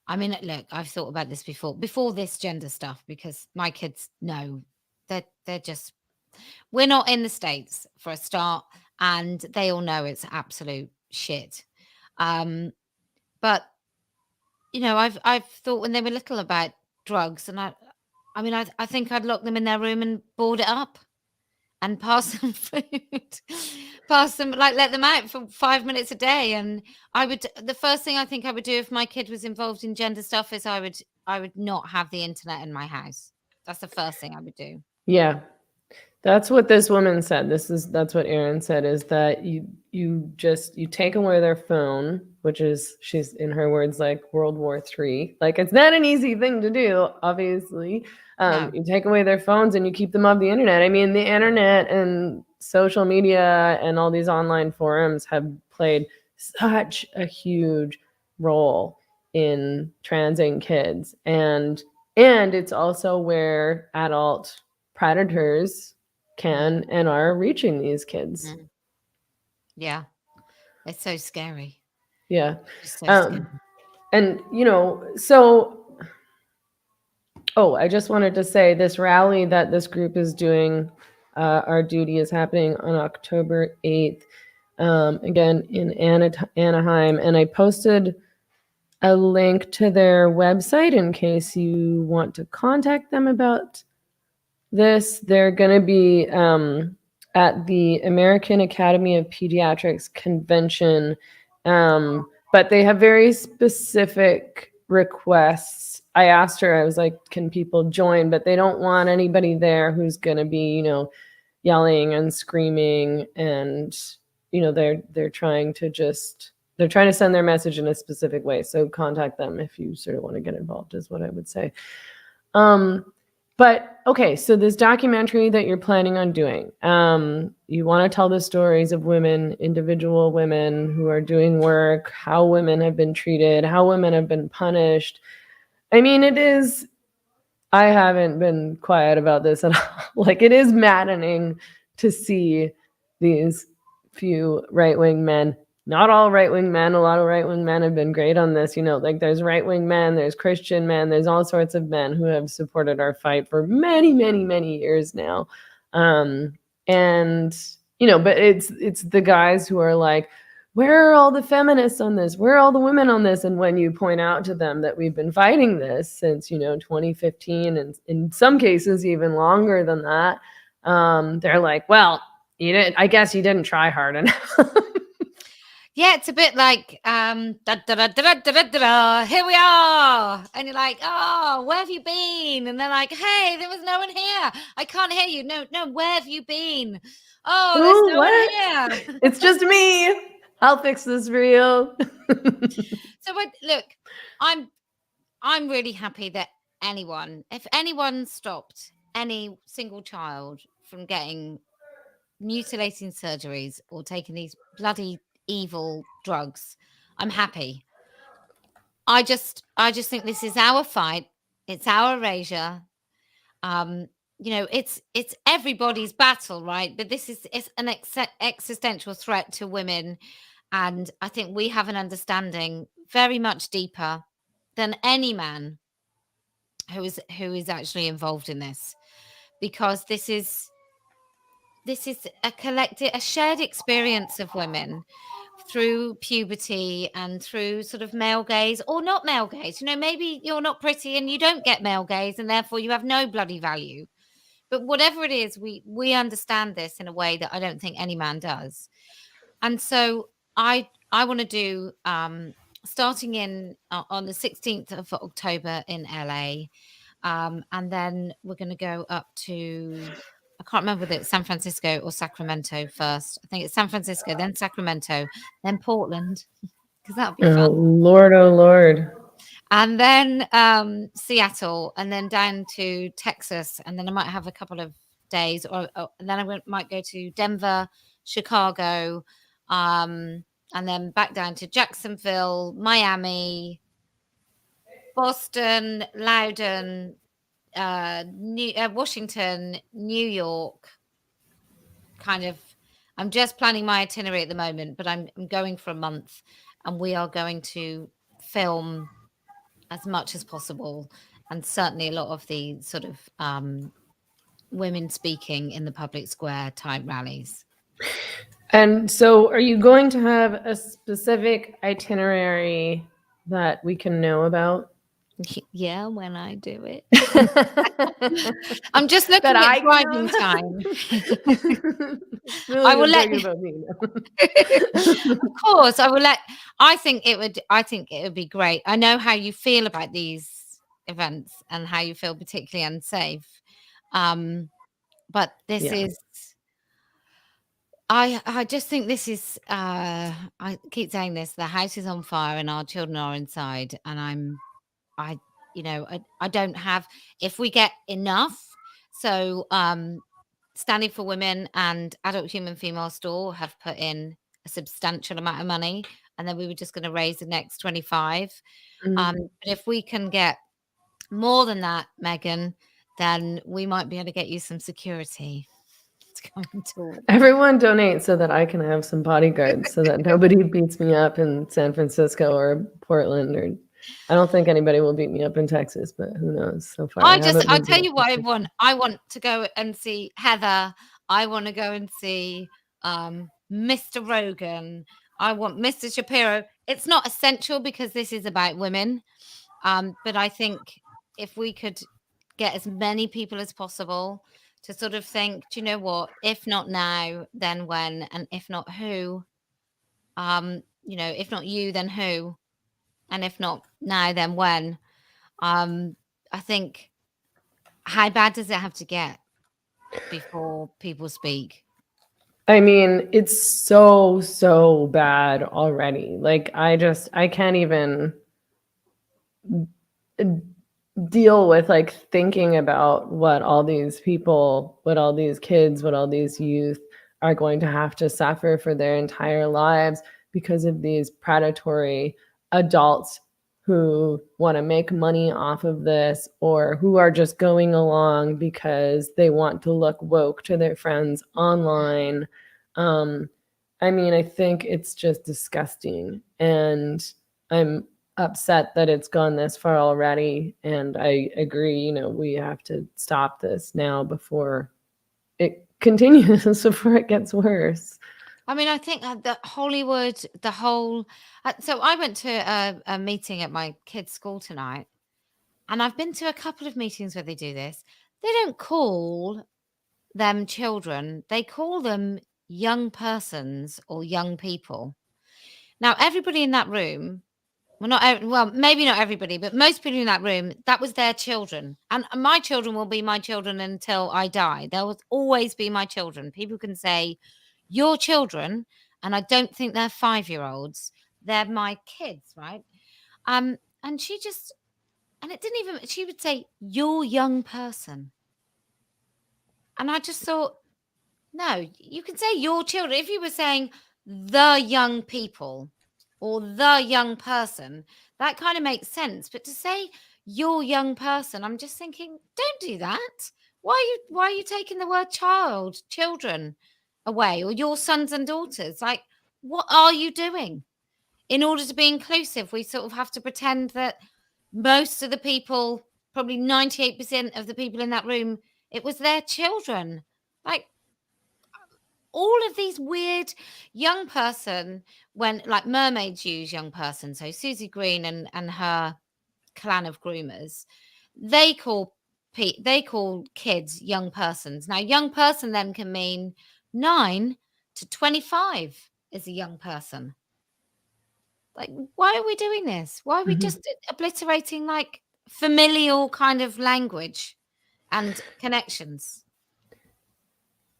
I mean, look, I've thought about this before this gender stuff, because my kids know that they're just, we're not in the States for a start, and they all know it's absolute shit. But you know, I've thought when they were little about drugs, and I think I'd lock them in their room and board it up and pass them food, pass them, like, let them out for 5 minutes a day. And the first thing I think I would do if my kid was involved in gender stuff is I would not have the internet in my house. That's the first thing I would do. Yeah. That's what this woman said. That's what Erin said, is that you take away their phone, which is, she's, in her words, like World War III. Like, it's not an easy thing to do, obviously. No. You take away their phones and you keep them off the internet. I mean, the internet and social media and all these online forums have played such a huge role in transing kids, and it's also where adult predators can and are reaching these kids. Yeah, it's so scary. Yeah. It's so scary. And you know, so I just wanted to say, this rally that this group is doing, Our Duty, is happening on October 8th, again in Anaheim, and I posted a link to their website in case you want to contact them about this. They're going to be at the American Academy of Pediatrics convention, but they have very specific requests. I asked her, I was like, can people join? But they don't want anybody there who's going to be, you know, yelling and screaming, and, you know, they're trying to send their message in a specific way. So contact them if you sort of want to get involved, is what I would say. But okay, so this documentary that you're planning on doing, you want to tell the stories of women, individual women who are doing work, how women have been treated, how women have been punished. I mean, I haven't been quiet about this at all. Like, it is maddening to see these few right-wing men. Not all right-wing men. A lot of right-wing men have been great on this. You know, like, there's right-wing men, there's Christian men, there's all sorts of men who have supported our fight for many, many, many years now. And, you know, but it's the guys who are like, where are all the feminists on this? Where are all the women on this? And when you point out to them that we've been fighting this since, you know, 2015, and in some cases even longer than that, they're like, well, I guess you didn't try hard enough. Yeah, it's a bit like here we are, and you're like, oh, where have you been? And they're like, hey, there was no one here. I can't hear you. No, where have you been? Oh, there's no one here. It's just me. I'll fix this for you. So look, I'm really happy that if anyone stopped any single child from getting mutilating surgeries or taking these bloody evil drugs, I'm happy. I just think this is our fight. It's our erasure. You know, it's everybody's battle, right? But it's an existential threat to women, and I think we have an understanding very much deeper than any man who is actually involved in this, because this is a shared experience of women through puberty and through sort of male gaze or not male gaze. You know, maybe you're not pretty and you don't get male gaze, and therefore you have no bloody value. But whatever it is, we understand this in a way that I don't think any man does. And so I want to do starting on the 16th of October in LA, and then we're going to go up to, I can't remember whether it's San Francisco or Sacramento first. I think it's San Francisco, then Sacramento, then Portland, because that'll be fun. Oh Lord. And then Seattle, and then down to Texas, and then I might have a couple of days, and then I might go to Denver, Chicago, and then back down to Jacksonville, Miami, Boston, Loudoun, Washington, New York. Kind of, I'm just planning my itinerary at the moment, but I'm going for a month, and we are going to film as much as possible, and certainly a lot of the sort of women speaking in the public square type rallies. And so are you going to have a specific itinerary that we can know about? Yeah, when I do it. I'm just looking That I at driving time. No, I will you're let talking about me now. Of course, I will let. I think it would be great. I know how you feel about these events and how you feel particularly unsafe. But this Yeah. is. I just think this is. I keep saying this. The house is on fire and our children are inside, and I don't have. If we get enough, so Standing for Women and Adult Human Female Store have put in a substantial amount of money, and then we were just going to raise the next 25. But if we can get more than that, Megan, then we might be able to get you some security to come and talk. Everyone donate so that I can have some bodyguards, so that nobody beats me up in San Francisco or Portland, or I don't think anybody will beat me up in Texas, but who knows? So far, I'll haven't been tell beat you up what I in want. I want to go and see Heather. I want to go and see Mr. Rogan. I want Mr. Shapiro. It's not essential because this is about women. But I think if we could get as many people as possible to sort of think, do you know what? If not now, then when? And if not who? If not you, then who? And if not now, then when? I think, how bad does it have to get before people speak? I mean, it's so bad already. Like, I can't even deal with like thinking about what all these people, what all these kids, what all these youth are going to have to suffer for their entire lives because of these predatory adults who want to make money off of this, or who are just going along because they want to look woke to their friends online. I mean, I think it's just disgusting, and I'm upset that it's gone this far already. And I agree, we have to stop this now before it continues, before it gets worse. I mean, I think that Hollywood, the whole. So I went to a meeting at my kids' school tonight, and I've been to a couple of meetings where they do this. They don't call them children, they call them young persons or young people. Now, everybody in that room, maybe not everybody, but most people in that room, that was their children. And my children will be my children until I die. There will always be my children. People can say, your children, and I don't think they're 5-year-olds. They're my kids, right? And she just, and it didn't even, she would say, your young person. And I just thought, no, you can say your children. If you were saying the young people or the young person, that kind of makes sense. But to say your young person, I'm just thinking, don't do that. Why are you taking the word children away, or your sons and daughters? Like, what are you doing? In order to be inclusive, we sort of have to pretend that most of the people, probably 98% of the people in that room, it was their children. Like, all of these weird young person, when like mermaids use young person, so Susie Green and her clan of groomers, they call kids young persons. Now, young person then can mean 9 to 25 is a young person. Like, why are we doing this? Why are we just obliterating like familial kind of language and connections?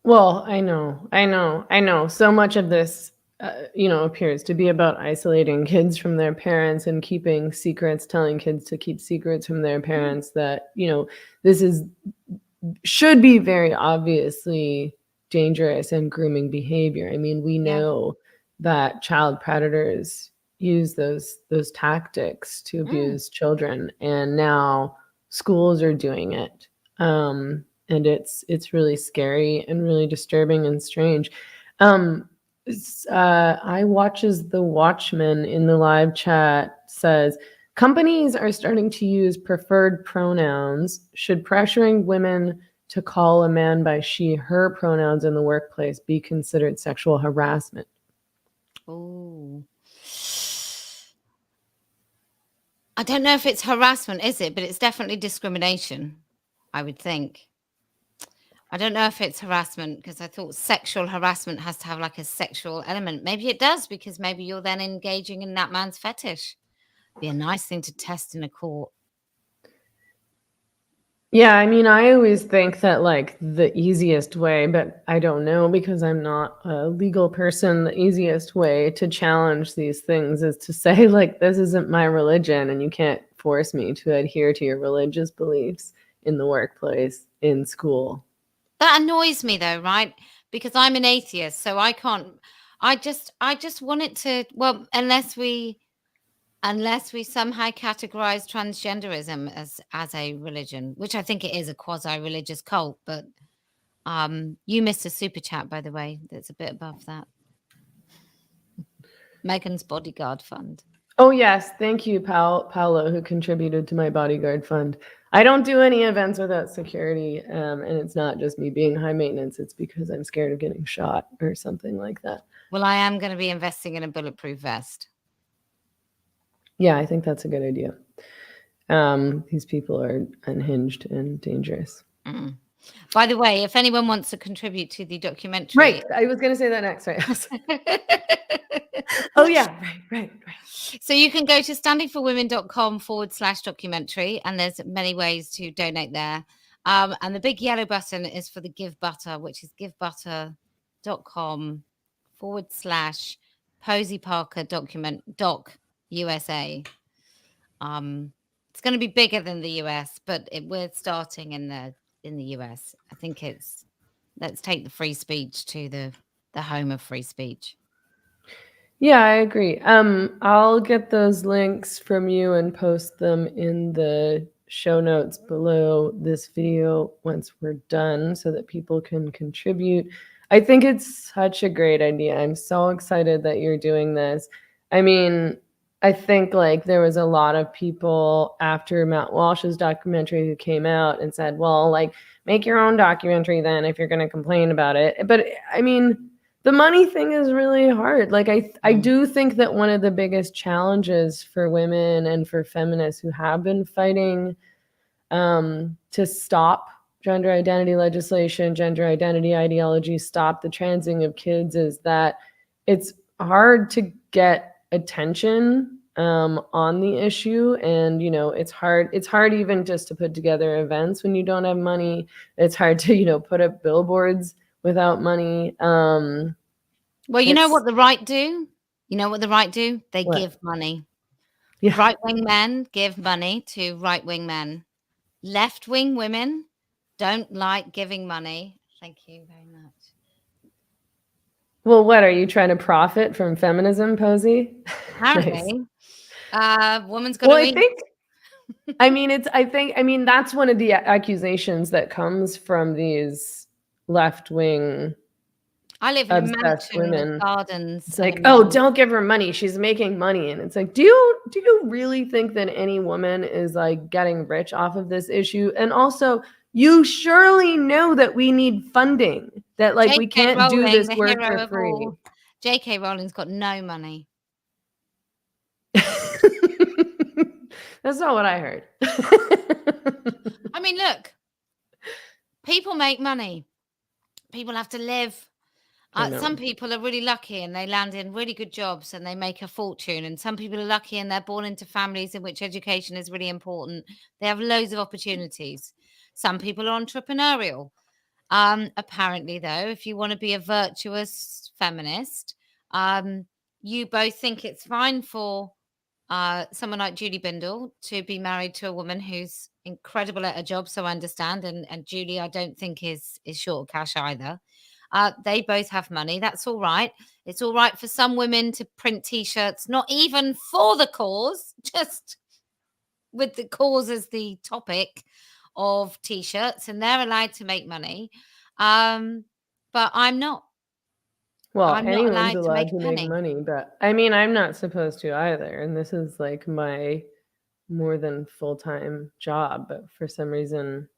Well, I know. So much of this, appears to be about isolating kids from their parents and keeping secrets, telling kids to keep secrets from their parents. That, this should be very obviously dangerous and grooming behavior. I mean, we know that child predators use those tactics to abuse children, and now schools are doing it. And it's really scary and really disturbing and strange. I watches the Watchman in the live chat says, companies are starting to use preferred pronouns. Should pressuring women to call a man by she, her pronouns in the workplace be considered sexual harassment? Oh, I don't know if it's harassment, is it? But it's definitely discrimination, I would think. I don't know if it's harassment because I thought sexual harassment has to have like a sexual element. Maybe it does because maybe you're then engaging in that man's fetish. Be a nice thing to test in a court. Yeah, I mean, I always think that like the easiest way, but I don't know because I'm not a legal person, the easiest way to challenge these things is to say like, this isn't my religion and you can't force me to adhere to your religious beliefs in the workplace, in school. That annoys me though, right? Because I'm an atheist, so I can't. I just want it to. Well, unless we somehow categorize transgenderism as a religion, which I think it is a quasi-religious cult. But you missed a super chat, by the way. That's a bit above that. Megan's bodyguard fund. Oh yes, thank you, Paolo, who contributed to my bodyguard fund. I don't do any events without security, and it's not just me being high maintenance. It's because I'm scared of getting shot or something like that. Well, I am going to be investing in a bulletproof vest. Yeah, I think that's a good idea. These people are unhinged and dangerous. Mm. By the way, if anyone wants to contribute to the documentary... Right, I was going to say that next, right? Oh yeah, right. So you can go to standingforwomen.com/documentary, and there's many ways to donate there. And the big yellow button is for the Give Butter, which is givebutter.com/Posie Parker doc USA. It's going to be bigger than the US, but we're starting in the US. I think let's take the free speech to the home of free speech. Yeah, I agree. I'll get those links from you and post them in the show notes below this video once we're done so that people can contribute. I think it's such a great idea. I'm so excited that you're doing this. I mean, I think like there was a lot of people after Matt Walsh's documentary who came out and said, well, like make your own documentary then if you're going to complain about it. But I mean, the money thing is really hard. Like I do think that one of the biggest challenges for women and for feminists who have been fighting to stop gender identity legislation, gender identity ideology, stop the transing of kids is that it's hard to get attention on the issue. And, you know, it's hard even just to put together events when you don't have money. It's hard to, you know, put up billboards without money. Well, you know what the right do? They What? give money. Yeah. Right-wing men give money to right-wing men. Left-wing women don't like giving money. Thank you very much. Well, what are you trying to profit from feminism, Posie? Apparently, woman's got well, to eat. I mean, that's one of the accusations that comes from these left-wing I live in a obsessed mansion women. with gardens. It's like, oh, don't give her money. She's making money. And it's like, do you really think that any woman is like getting rich off of this issue? And also, you surely know that we need funding, that like we can't do this work for free. J.K. Rowling's got no money. That's not what I heard. I mean, look, people make money. People have to live. Some people are really lucky and they land in really good jobs and they make a fortune. And some people are lucky and they're born into families in which education is really important. They have loads of opportunities. Some people are entrepreneurial. Apparently, though, if you want to be a virtuous feminist, you both think it's fine for someone like Julie Bindel to be married to a woman who's incredible at her job, so I understand. And Julie, I don't think is short of cash either. They both have money. That's all right. It's all right for some women to print T-shirts, not even for the cause, just with the cause as the topic of T-shirts, and they're allowed to make money. But I'm not. Well, I'm anyone's not allowed allowed to make money, but I mean, I'm not supposed to either. And this is like my more than full-time job, but for some reason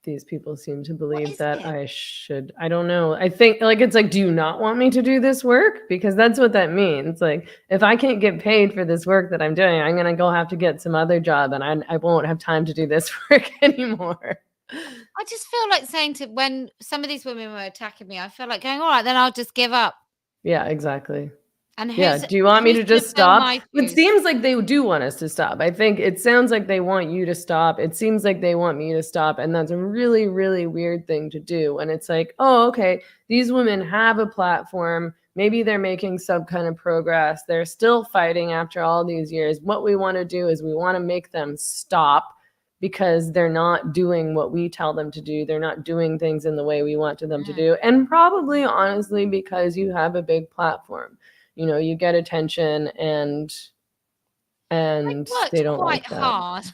these people seem to believe is that it? I don't know. I think like it's like, do you not want me to do this work? Because that's what that means. Like if I can't get paid for this work that I'm doing, I'm gonna go have to get some other job, and I won't have time to do this work anymore. I just feel like saying to when some of these women were attacking me, I feel like going, all right, then I'll just give up. Yeah, exactly. And Yeah. who's Do you want me to gonna just fill stop? my It shoes? seems like they do want us to stop. I think it sounds like they want you to stop. It seems like they want me to stop. And that's a really, really weird thing to do. And it's like, oh, okay, these women have a platform. Maybe they're making some kind of progress. They're still fighting after all these years. What we want to do is we want to make them stop because they're not doing what we tell them to do. They're not doing things in the way we want them to do. And probably, honestly, because you have a big platform. You know, you get attention, and I've they worked don't quite like that. hard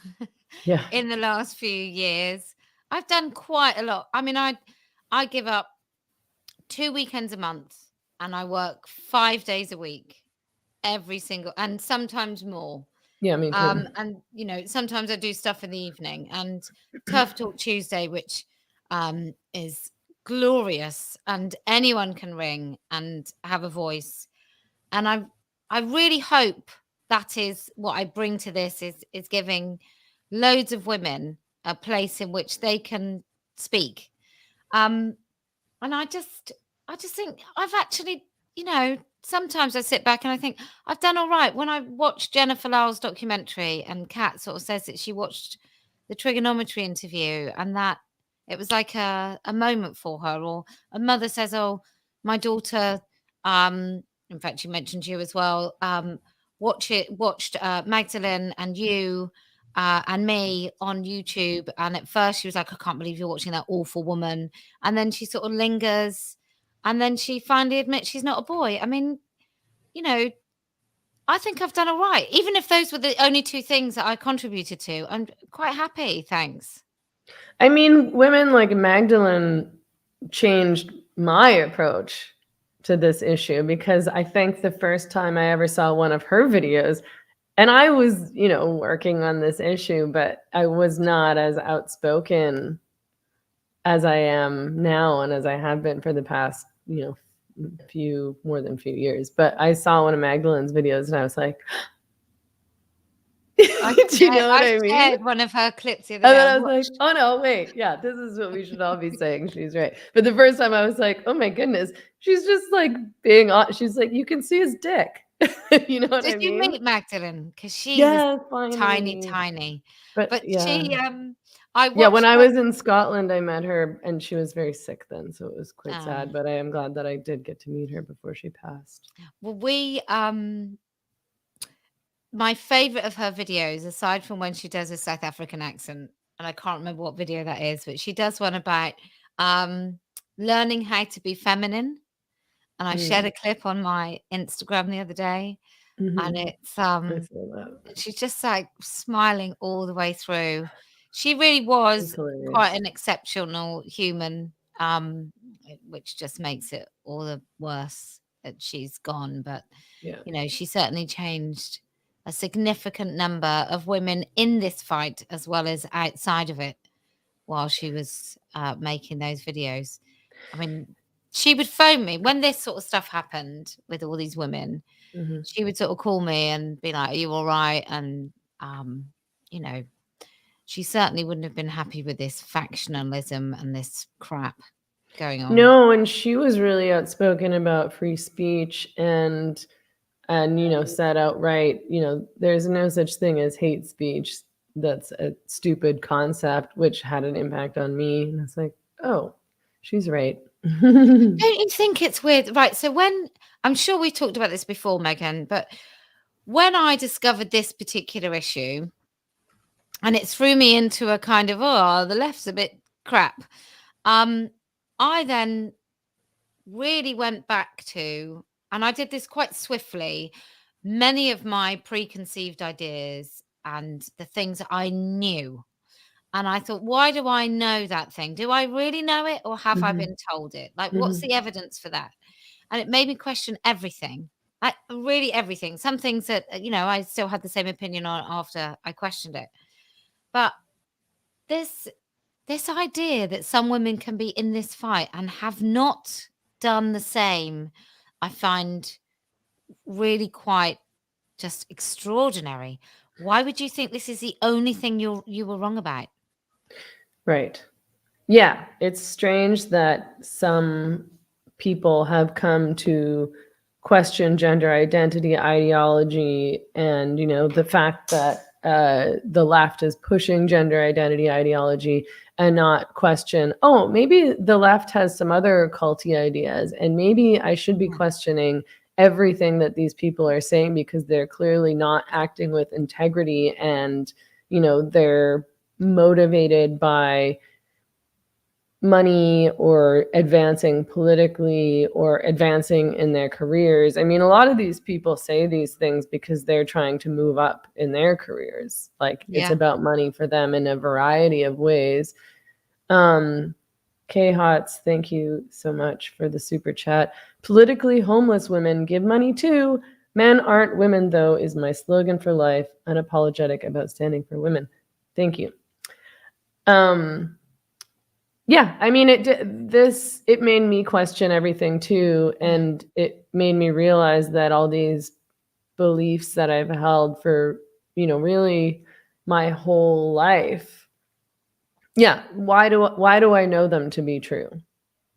Yeah. in the last few years. I've done quite a lot. I mean, I give up 2 weekends a month and I work 5 days a week, every single, and sometimes more. Yeah, me too. And you know, sometimes I do stuff in the evening, and Turf Talk Tuesday, which is glorious, and anyone can ring and have a voice. And I really hope that is what I bring to this is giving loads of women a place in which they can speak. And I just think I've actually, you know, sometimes I sit back and I think I've done all right. When I watched Jennifer Lyle's documentary, and Kat sort of says that she watched the trigonometry interview and that it was like a moment for her, or a mother says, oh, my daughter, in fact, she mentioned you as well, watched Magdalene and you and me on YouTube. And at first she was like, I can't believe you're watching that awful woman. And then she sort of lingers. And then she finally admits she's not a boy. I mean, you know, I think I've done all right. Even if those were the only two things that I contributed to, I'm quite happy. Thanks. I mean, women like Magdalene changed my approach to this issue, because I think the first time I ever saw one of her videos, and I was, you know, working on this issue, but I was not as outspoken as I am now and as I have been for the past, you know, more than a few years. But I saw one of Magdalene's videos and I was like, do you know what I mean? shared one of her clips the other And day. then I was like, oh no, wait, yeah, this is what we should all be saying. She's right. But the first time I was like, oh my goodness, she's just like being, she's like, you can see his dick. You know what I Did you mean? meet Magdalene? Because she was Yeah, tiny, finally. tiny. But But yeah. I Yeah, when watched I her. was in Scotland, I met her and she was very sick then, so it was quite sad. um, But I am glad that I did get to meet her before she passed. well, my favorite of her videos, aside from when she does a South African accent, and I can't remember what video that is, but she does one about learning how to be feminine. And I shared a clip on my Instagram the other day, and Mhm. it's I saw that. she's just like smiling all the way through. She really It's was quite hilarious. an exceptional human, which just makes it all the worse that she's gone. But Yeah. you know, she certainly changed a significant number of women in this fight as well as outside of it while she was making those videos. I mean, she would phone me when this sort of stuff happened with all these women. Mhm. She would sort of call me and be like, "Are you all right?" And you know, she certainly wouldn't have been happy with this factionalism and this crap going on. No, and she was really outspoken about free speech, and you know, said outright, you know, there's no such thing as hate speech. That's a stupid concept, which had an impact on me. And it's like, oh, she's right. Don't you think it's weird? Right. So when I'm sure we talked about this before, Megan, but when I discovered this particular issue, and it threw me into a kind of, oh, the left's a bit crap. I then really went back to, and I did this quite swiftly, many of my preconceived ideas and the things that I knew. And I thought, why do I know that thing? Do I really know it, or have I Mhm. been told it? Like, what's Mhm. the evidence for that? And it made me question everything. Really everything. Some things that, you know, I still had the same opinion on after I questioned it. But this this idea that some women can be in this fight and have not done the same, I find really quite just extraordinary. Why would you think this is the only thing you were wrong about? Right. Yeah, it's strange that some people have come to question gender identity ideology and, the fact that the left is pushing gender identity ideology and not question, oh, maybe the left has some other culty ideas and maybe I should be questioning everything that these people are saying because they're clearly not acting with integrity and, they're motivated by money or advancing politically or advancing in their careers. I mean, a lot of these people say these things because they're trying to move up in their careers. Like it's about money for them in a variety of ways. K-Hots, thank you so much for the super chat. Politically homeless women give money too. Men aren't women though is my slogan for life. Unapologetic about standing for women. Thank you. Yeah, I mean, it made me question everything too, and it made me realize that all these beliefs that I've held for, really my whole life. Yeah, why do I know them to be true?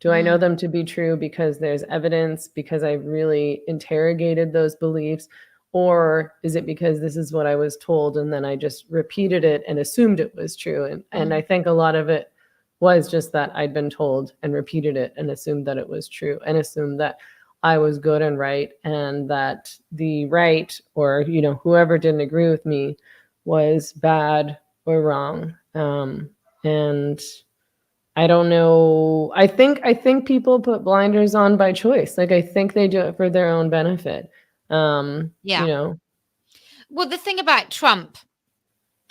Do I know them to be true because there's evidence, because I've really interrogated those beliefs, or is it because this is what I was told and then I just repeated it and assumed it was true? And I think a lot of it was just that I'd been told and repeated it and assumed that it was true and assumed that I was good and right and that the right or, whoever didn't agree with me was bad or wrong. And I don't know. I think people put blinders on by choice. Like I think they do it for their own benefit. Well, the thing about Trump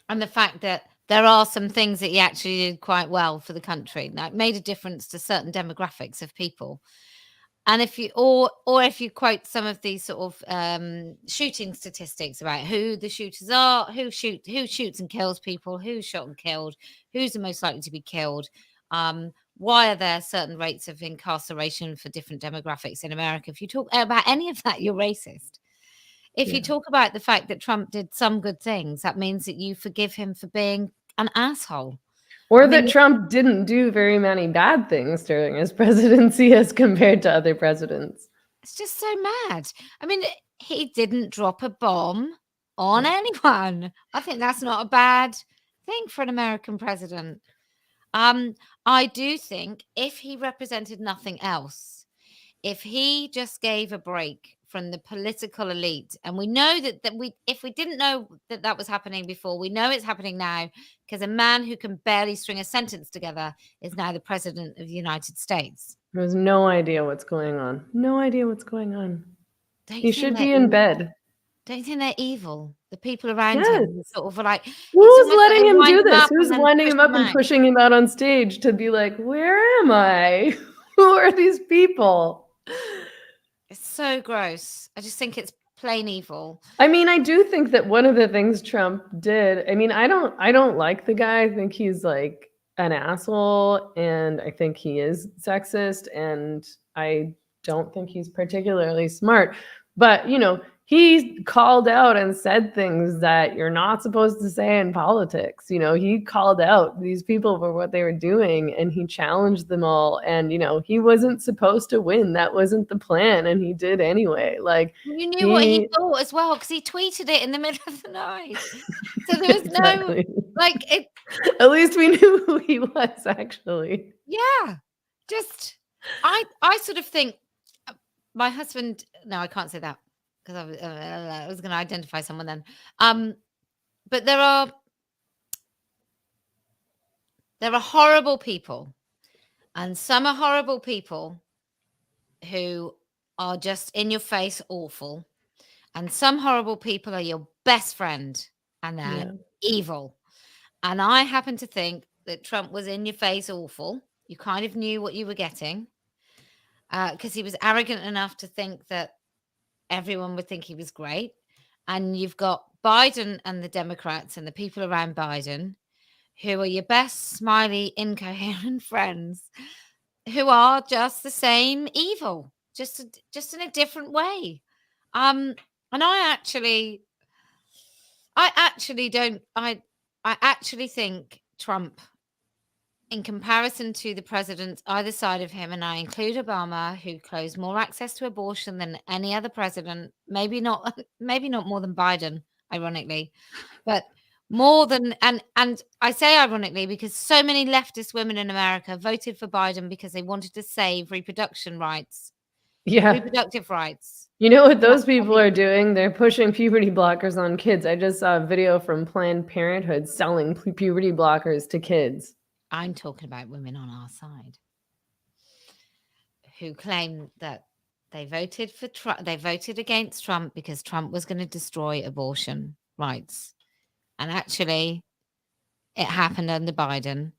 and the fact that there are some things that he actually did quite well for the country, that made a difference to certain demographics of people. And if you or if you quote some of these sort of shooting statistics about who the shooters are, who shoots and kills people, who's shot and killed, who's the most likely to be killed, why are there certain rates of incarceration for different demographics in America? If you talk about any of that, you're racist. If you talk about the fact that Trump did some good things, that means that you forgive him for being an asshole. Or that Trump didn't do very many bad things during his presidency as compared to other presidents. It's just so mad. I mean, he didn't drop a bomb on anyone. I think that's not a bad thing for an American president. I do think if he represented nothing else, if he just gave a break from the political elite, and we know if we didn't know that was happening before, we know it's happening now because a man who can barely string a sentence together is now the president of the United States. There's no idea what's going on. No idea what's going on. He should be in bed. Don't you think they're evil? The people around him sort of are like, who's letting him do this? Who's winding him up and pushing him out on stage to be like, where am I? Who are these people? It's so gross. I just think it's plain evil. I mean, I do think that one of the things Trump did, I mean, I don't like the guy. I think he's like an asshole and I think he is sexist and I don't think he's particularly smart. But, he called out and said things that you're not supposed to say in politics. He called out these people for what they were doing and he challenged them all. And, he wasn't supposed to win. That wasn't the plan. And he did anyway. Like you knew what he thought as well, because he tweeted it in the middle of the night. So there was no At least we knew who he was, actually. Yeah. Just I sort of think my husband, no, I can't say that. Because I was going to identify someone then. But there are horrible people. And some are horrible people who are just in your face awful. And some horrible people are your best friend and they're evil. And I happen to think that Trump was in your face awful. You kind of knew what you were getting because he was arrogant enough to think that everyone would think he was great. And you've got Biden and the Democrats and the people around Biden who are your best smiley, incoherent friends, who are just the same evil, just in a different way. And I actually think Trump, in comparison to the presidents either side of him, and I include Obama, who closed more access to abortion than any other president, maybe not more than Biden, ironically, but more than, and I say ironically because so many leftist women in America voted for Biden because they wanted to save reproductive rights. You know what those people are doing? They're pushing puberty blockers on kids. I just saw a video from Planned Parenthood selling puberty blockers to kids. I'm talking about women on our side who claim that they voted for Trump. They voted against Trump because Trump was going to destroy abortion rights. And actually, it happened under Biden.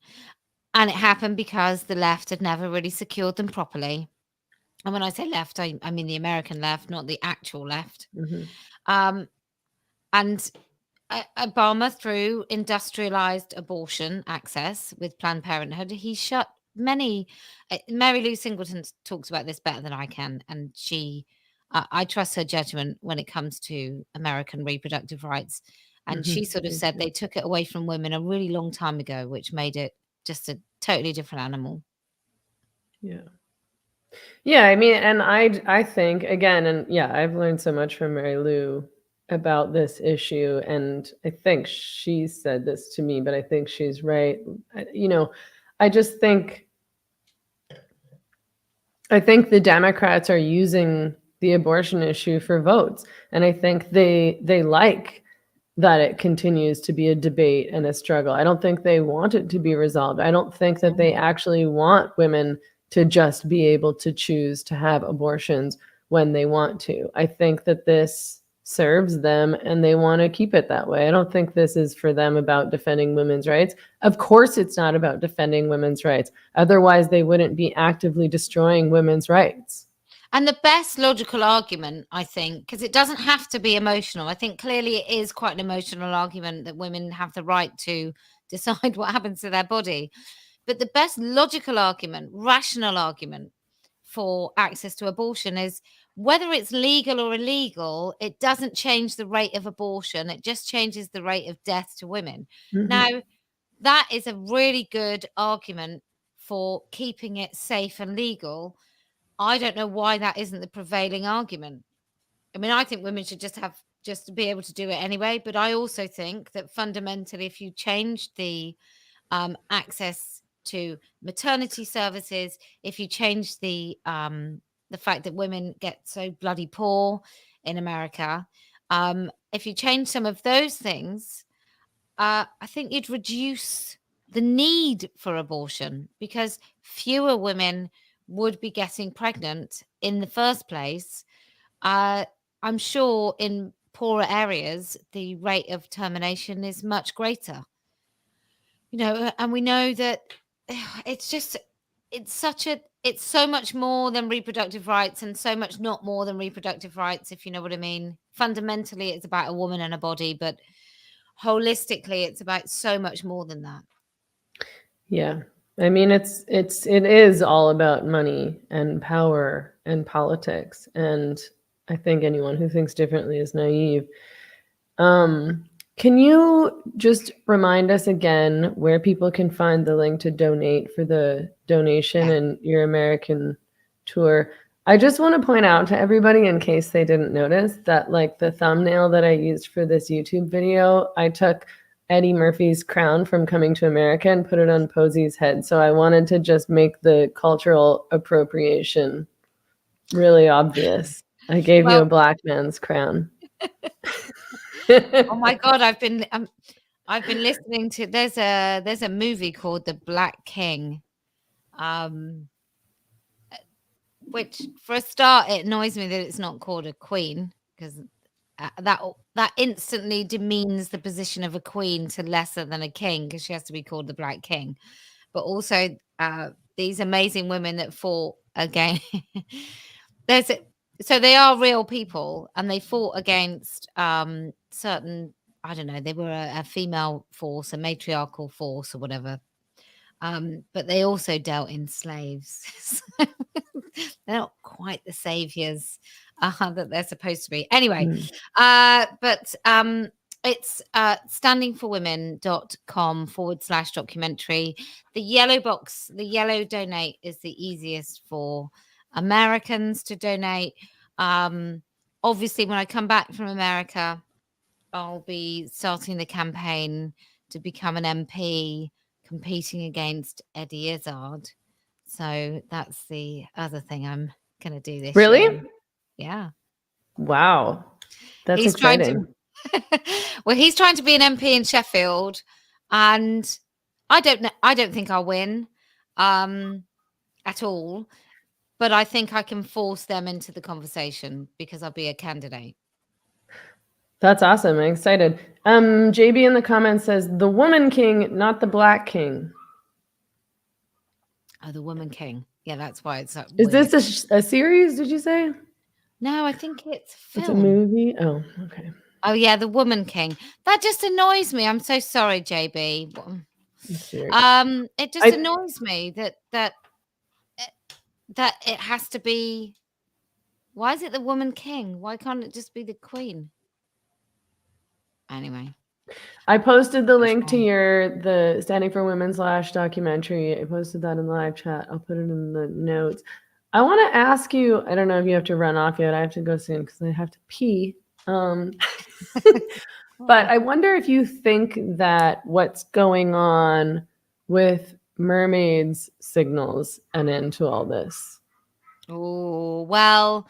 And it happened because the left had never really secured them properly. And when I say left, I mean the American left, not the actual left. Mm-hmm. And Obama, through industrialized abortion access with Planned Parenthood, he shut many. Mary Lou Singleton talks about this better than I can, and I trust her judgment when it comes to American reproductive rights. And she sort of said they took it away from women a really long time ago, which made it just a totally different animal. Yeah, I mean, and I think, again, and yeah, I've learned so much from Mary Lou about this issue, and I think she said this to me, but I think she's right. You know, I think the Democrats are using the abortion issue for votes, and I think they like that it continues to be a debate and a struggle. I don't think they want it to be resolved. I don't think that they actually want women to just be able to choose to have abortions when they want to. I think that this serves them and they want to keep it that way. I don't think this is for them about defending women's rights. Of course, it's not about defending women's rights. Otherwise, they wouldn't be actively destroying women's rights. And the best logical argument, I think, because it doesn't have to be emotional. I think clearly it is quite an emotional argument that women have the right to decide what happens to their body. But the best logical argument, rational argument for access to abortion is whether it's legal or illegal, it doesn't change the rate of abortion. It just changes the rate of death to women. Mm-hmm. Now, that is a really good argument for keeping it safe and legal. I don't know why that isn't the prevailing argument. I mean, I think women should just be able to do it anyway. But I also think that fundamentally, if you change the access to maternity services, if you change the fact that women get so bloody poor in America, if you change some of those things, I think you'd reduce the need for abortion because fewer women would be getting pregnant in the first place. I'm sure in poorer areas, the rate of termination is much greater. You know, and we know that it's so much more than reproductive rights and so much not more than reproductive rights, if you know what I mean. Fundamentally, it's about a woman and a body, but holistically, it's about so much more than that. Yeah. I mean, it is all about money and power and politics. And I think anyone who thinks differently is naive. Can you just remind us again where people can find the link to donate for the donation and your American tour? I just want to point out to everybody, in case they didn't notice, that like the thumbnail that I used for this YouTube video, I took Eddie Murphy's crown from Coming to America and put it on Posie's head. So I wanted to just make the cultural appropriation really obvious. I gave you a black man's crown. Oh my God, I've been listening to there's a movie called The Black King, which for a start it annoys me that it's not called a queen because that instantly demeans the position of a queen to lesser than a king because she has to be called the Black King. But also these amazing women that fought again. So they are real people and they fought against certain I don't know, they were a female force, a matriarchal force or whatever. But they also dealt in slaves. So they're not quite the saviors that they're supposed to be. Anyway, but it's standingforwomen.com/documentary. The yellow box, the yellow donate is the easiest for Americans to donate. Obviously, when I come back from America, I'll be starting the campaign to become an MP, competing against Eddie Izzard. So that's the other thing I'm going to do this year. Really? Yeah. Wow. That's He's exciting. Well, he's trying to be an MP in Sheffield, and I don't know. I don't think I'll win at all, but I think I can force them into the conversation because I'll be a candidate. That's awesome. I'm excited. JB in the comments says the woman king, not the black king. Oh, the woman king. Yeah, that's why it's Is this a series, did you say? No, I think it's film. It's a movie? Oh, okay. Oh, yeah, the woman king. That just annoys me. I'm so sorry, JB. It just annoys me that it has to be. Why is it the woman king? Why can't it just be the queen? Anyway, I posted the link to the Standing for Women /documentary. I posted that in the live chat. I'll put it in the notes. I want to ask you, I don't know if you have to run off yet. I have to go soon because I have to pee. But I wonder if you think that what's going on with Mermaid's signals an end to all this. Oh, well,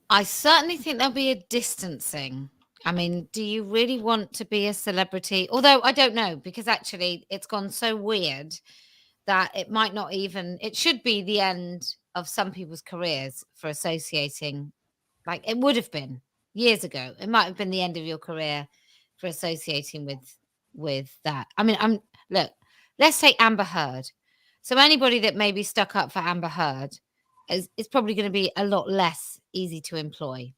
I certainly think there'll be a distancing. I mean, do you really want to be a celebrity? Although I don't know, because actually it's gone so weird that it might not even, it should be the end of some people's careers for associating. Like it would have been years ago. It might have been the end of your career for associating with that. I mean, look, let's take Amber Heard. So anybody that may be stuck up for Amber Heard is probably going to be a lot less easy to employ.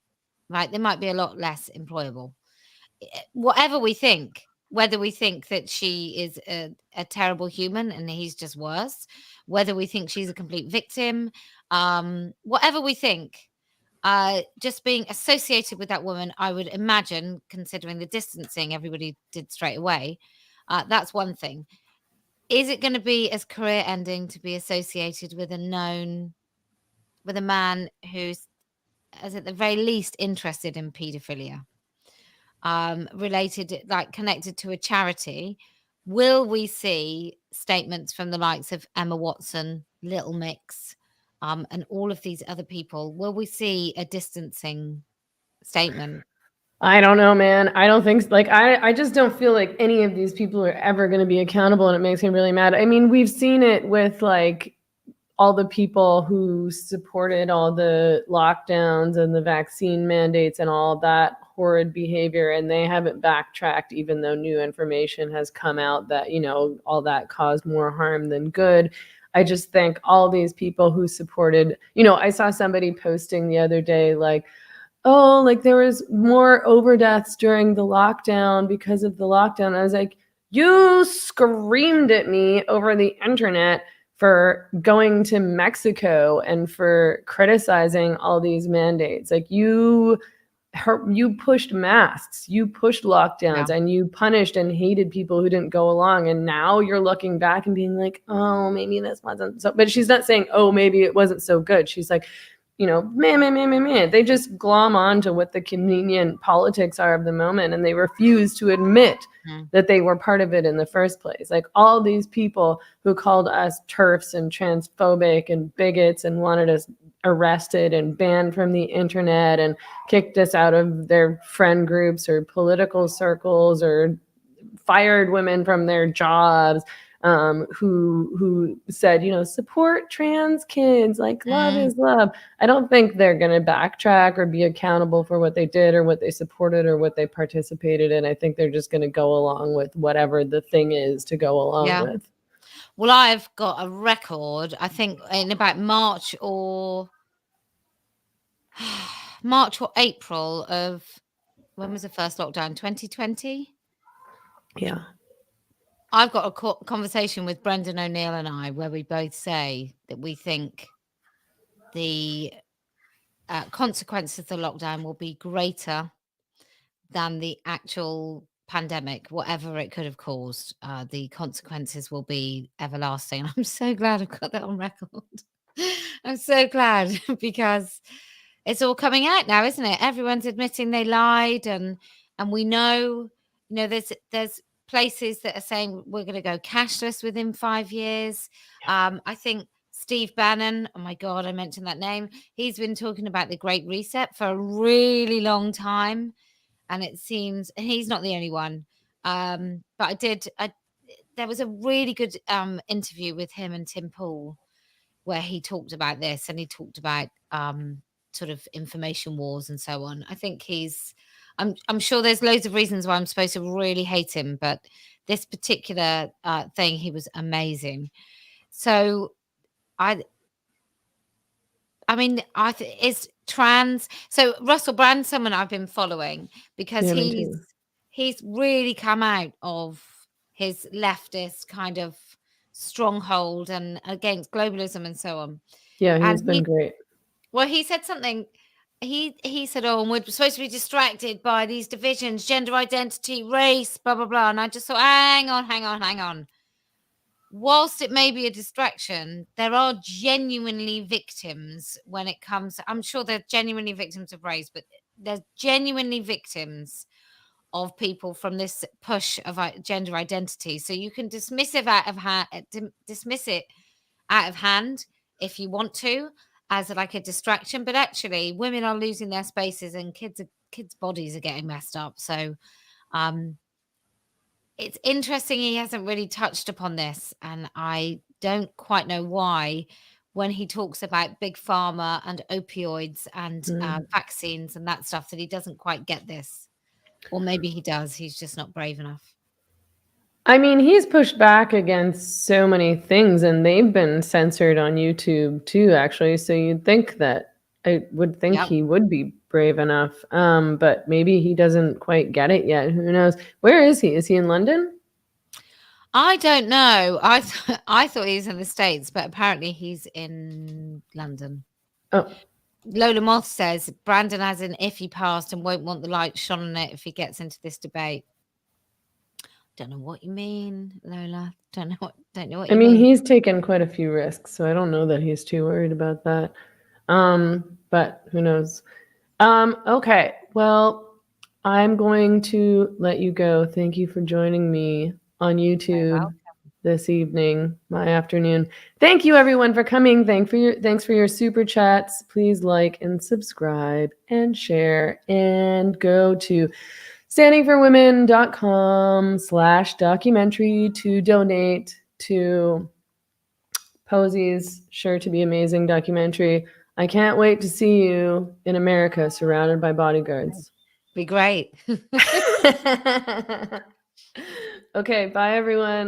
Right, they might be a lot less employable. Whatever we think, whether we think that she is a terrible human and he's just worse, whether we think she's a complete victim, whatever we think, just being associated with that woman, I would imagine, considering the distancing everybody did straight away, that's one thing. Is it going to be as career ending to be associated with a man who's, as at the very least, interested in paedophilia, related, like connected to a charity? Will we see statements from the likes of Emma Watson, Little Mix, and all of these other people? Will we see a distancing statement? I don't know, man. I don't think I just don't feel like any of these people are ever going to be accountable, and it makes me really mad. I mean, we've seen it with like all the people who supported all the lockdowns and the vaccine mandates and all that horrid behavior, and they haven't backtracked, even though new information has come out that, you know, all that caused more harm than good. I just think all these people who supported, you know, I saw somebody posting the other day, like, oh, like there was more overdeaths during the lockdown because of the lockdown. I was like, you screamed at me over the internet for going to Mexico and for criticizing all these mandates. Like you pushed masks, you pushed lockdowns, and you punished and hated people who didn't go along. And now you're looking back and being like, oh, maybe this wasn't so, but she's not saying, oh, maybe it wasn't so good. She's like, you know, man. They just glom on to what the convenient politics are of the moment, and they refuse to admit that they were part of it in the first place. Like all these people who called us TERFs and transphobic and bigots and wanted us arrested and banned from the internet and kicked us out of their friend groups or political circles or fired women from their jobs, who said, you know, support trans kids, like love is love. I don't think they're going to backtrack or be accountable for what they did or what they supported or what they participated in. I think they're just going to go along with whatever the thing is to go along with. Well, I've got a record, I think in about March or April of when was the first lockdown? 2020? Yeah. I've got a conversation with Brendan O'Neill and I where we both say that we think the consequences of the lockdown will be greater than the actual pandemic, whatever it could have caused. The consequences will be everlasting. I'm so glad I've got that on record. I'm so glad because it's all coming out now, isn't it? Everyone's admitting they lied, and we know, there's places that are saying we're going to go cashless within 5 years. I think Steve Bannon, oh my God, I mentioned that name. He's been talking about the Great Reset for a really long time. And it seems, and he's not the only one. But there was a really good interview with him and Tim Pool where he talked about this, and he talked about sort of information wars and so on. I think I'm sure there's loads of reasons why I'm supposed to really hate him, but this particular thing, he was amazing. So I mean, is trans. So Russell Brand's someone I've been following because he's really come out of his leftist kind of stronghold and against globalism and so on. Yeah, he's been great. Well, he said something. He said, "Oh, and we're supposed to be distracted by these divisions, gender identity, race, blah blah blah." And I just thought, hang on. Whilst it may be a distraction, there are genuinely victims when it comes. I'm sure they're genuinely victims of race, but there's genuinely victims of people from this push of gender identity. So you can dismiss it out of hand if you want to, as like a distraction. But actually, women are losing their spaces, and kids' bodies are getting messed up. So, it's interesting he hasn't really touched upon this, and I don't quite know why when he talks about big pharma and opioids and vaccines and that stuff, that he doesn't quite get this. Or maybe he does. He's just not brave enough. I mean, he's pushed back against so many things, and they've been censored on YouTube too, actually. So you'd think that I would think he would be brave enough. But maybe he doesn't quite get it yet. Who knows? Where is he? Is he in London? I don't know. I thought he was in the States, but apparently he's in London. Oh. Lola Moth says Brandon has an iffy past and won't want the light shone on it if he gets into this debate. Don't know what you mean, Lola. Don't know what you mean. I mean, he's taken quite a few risks, so I don't know that he's too worried about that. But who knows? Okay. Well, I'm going to let you go. Thank you for joining me on YouTube this evening, my afternoon. Thank you everyone for coming. Thanks for your super chats. Please like and subscribe and share, and go to standingforwomen.com/documentary to donate to Posie's Sure to Be Amazing documentary. I can't wait to see you in America surrounded by bodyguards. Be great. Okay, bye everyone.